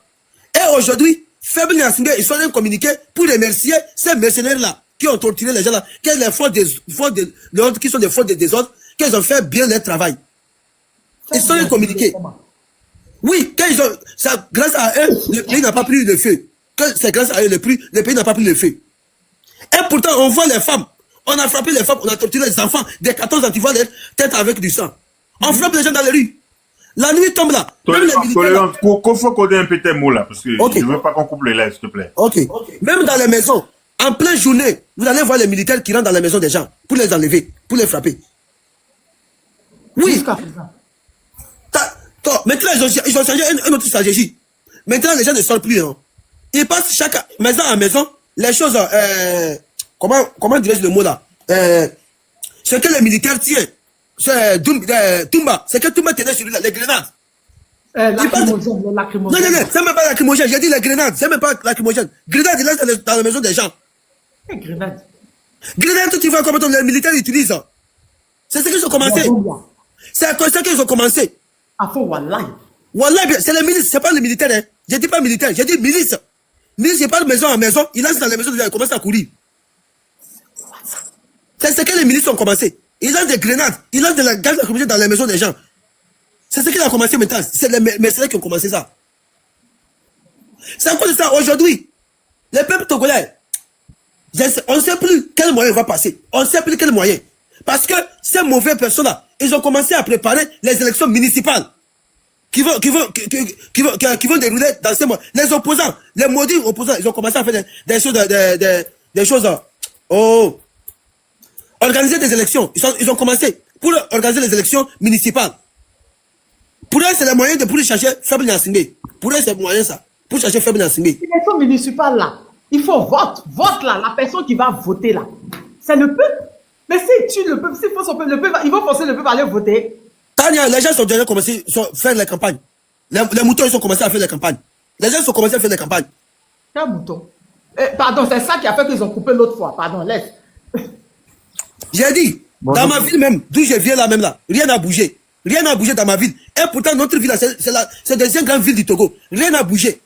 Et aujourd'hui, Faible Gnassingbé, ils sont allés communiquer pour remercier ces mercenaires-là qui ont torturé les gens-là, qui sont des forces de désordre, qu'ils ont fait bien leur travail. Ils sont allés communiquer. Oui, grâce à eux, le pays n'a pas pris le feu. C'est grâce à eux, le pays n'a pas pris le feu. Et pourtant, on voit les femmes. On a frappé les femmes, on a torturé les enfants. Des 14 ans, tu vois les têtes avec du sang. On frappe les gens dans les rues. La nuit tombe là. Tolérance, il faut coder un peu tes mots là, parce que je ne veux pas qu'on coupe les lèvres, s'il te plaît. Ok. Même dans les maisons, en pleine journée, vous allez voir les militaires qui rentrent dans les maisons des gens pour les enlever, pour les frapper. Oui. Maintenant, ils ont changé une autre stratégie. Maintenant, les gens ne sortent plus. Hein. Ils passent chaque maison à maison. Les choses, comment dirais-je le mot là? Ce que les militaires tiennent, c'est Toumba. C'est que Toumba tenait sur lui, les grenades. Lacrymogène. Non, c'est même pas lacrymogène. J'ai dit les grenades, c'est même pas lacrymogène. Grenades, ils laissent dans la maison des gens. Grenades. Grenades, tu vois comment les militaires utilisent. C'est ce qu'ils ont commencé. C'est comme ça qu'ils ont commencé. Wallahi. Wallahi, c'est les milices, c'est pas les militaires. Hein. Je dis pas militaire, je dis milice. Milice, c'est pas de maison en maison. Ils lancent dans les maisons des gens, ils commencent à courir. C'est ce que les milices ont commencé. Ils lancent des grenades, ils lancent de la gaz lacrymogène dans les maisons des gens. C'est ce qu'ils ont commencé maintenant. C'est les mercenaires qui ont commencé ça. C'est à cause de ça, aujourd'hui, les peuples togolais, on ne sait plus quel moyen va passer. On ne sait plus quel moyen. Parce que ces mauvaises personnes-là, ils ont commencé à préparer les élections municipales qui vont dérouler dans ces mois. Les opposants, les maudits opposants, ils ont commencé à faire des choses. Organiser des élections. Ils ont commencé pour organiser les élections municipales. Pour eux, c'est le moyen de pour chercher Faible Gnassingbé. Pour eux, c'est le moyen ça. pour chercher Femi Gnassingbé. L'élection municipale là, il faut vote là, la personne qui va voter là. C'est le peuple. Mais si tu le peuple, s'il faut son peuple, le peuple, ils vont forcer le peuple à aller voter. Tania, les gens sont déjà commencé à faire les campagnes. Les moutons, ils ont commencé à faire les campagnes. Les gens sont commencé à faire les campagnes. Quel mouton? Pardon, c'est ça qui a fait qu'ils ont coupé l'autre fois. Pardon, laisse. J'ai dit, dans ma ville même, d'où je viens là même là, rien n'a bougé. Rien n'a bougé dans ma ville. Et pourtant, notre ville, c'est la deuxième grande ville du Togo. Rien n'a bougé.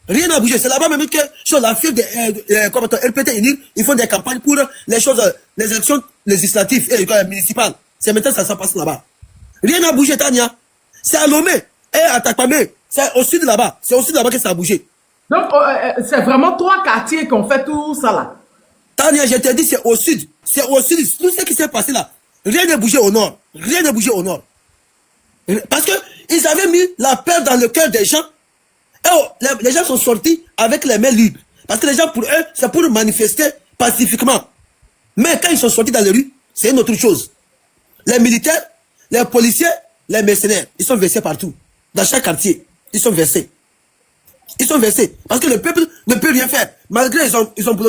Rien n'a bougé. C'est là-bas même que sur la file de RPT UNIR, ils font des campagnes pour les choses, les élections législatives et municipales. C'est maintenant ça passe là-bas. Rien n'a bougé, Tania. C'est à Lomé et à Takpamé. C'est au sud là-bas. C'est au sud là-bas que ça a bougé. Donc, c'est vraiment 3 quartiers qui ont fait tout ça là. Tania, je te dis, c'est au sud. C'est au sud. Tout ce qui s'est passé là. Rien n'a bougé au nord. Rien n'a bougé au nord. Parce que ils avaient mis la peur dans le cœur des gens. Et les gens sont sortis avec les mains libres. Parce que les gens, pour eux, c'est pour manifester pacifiquement. Mais quand ils sont sortis dans les rues, c'est une autre chose. Les militaires, les policiers, les mercenaires, ils sont versés partout. Dans chaque quartier, ils sont versés. Ils sont versés. Parce que le peuple ne peut rien faire. Malgré ils ont bloqué.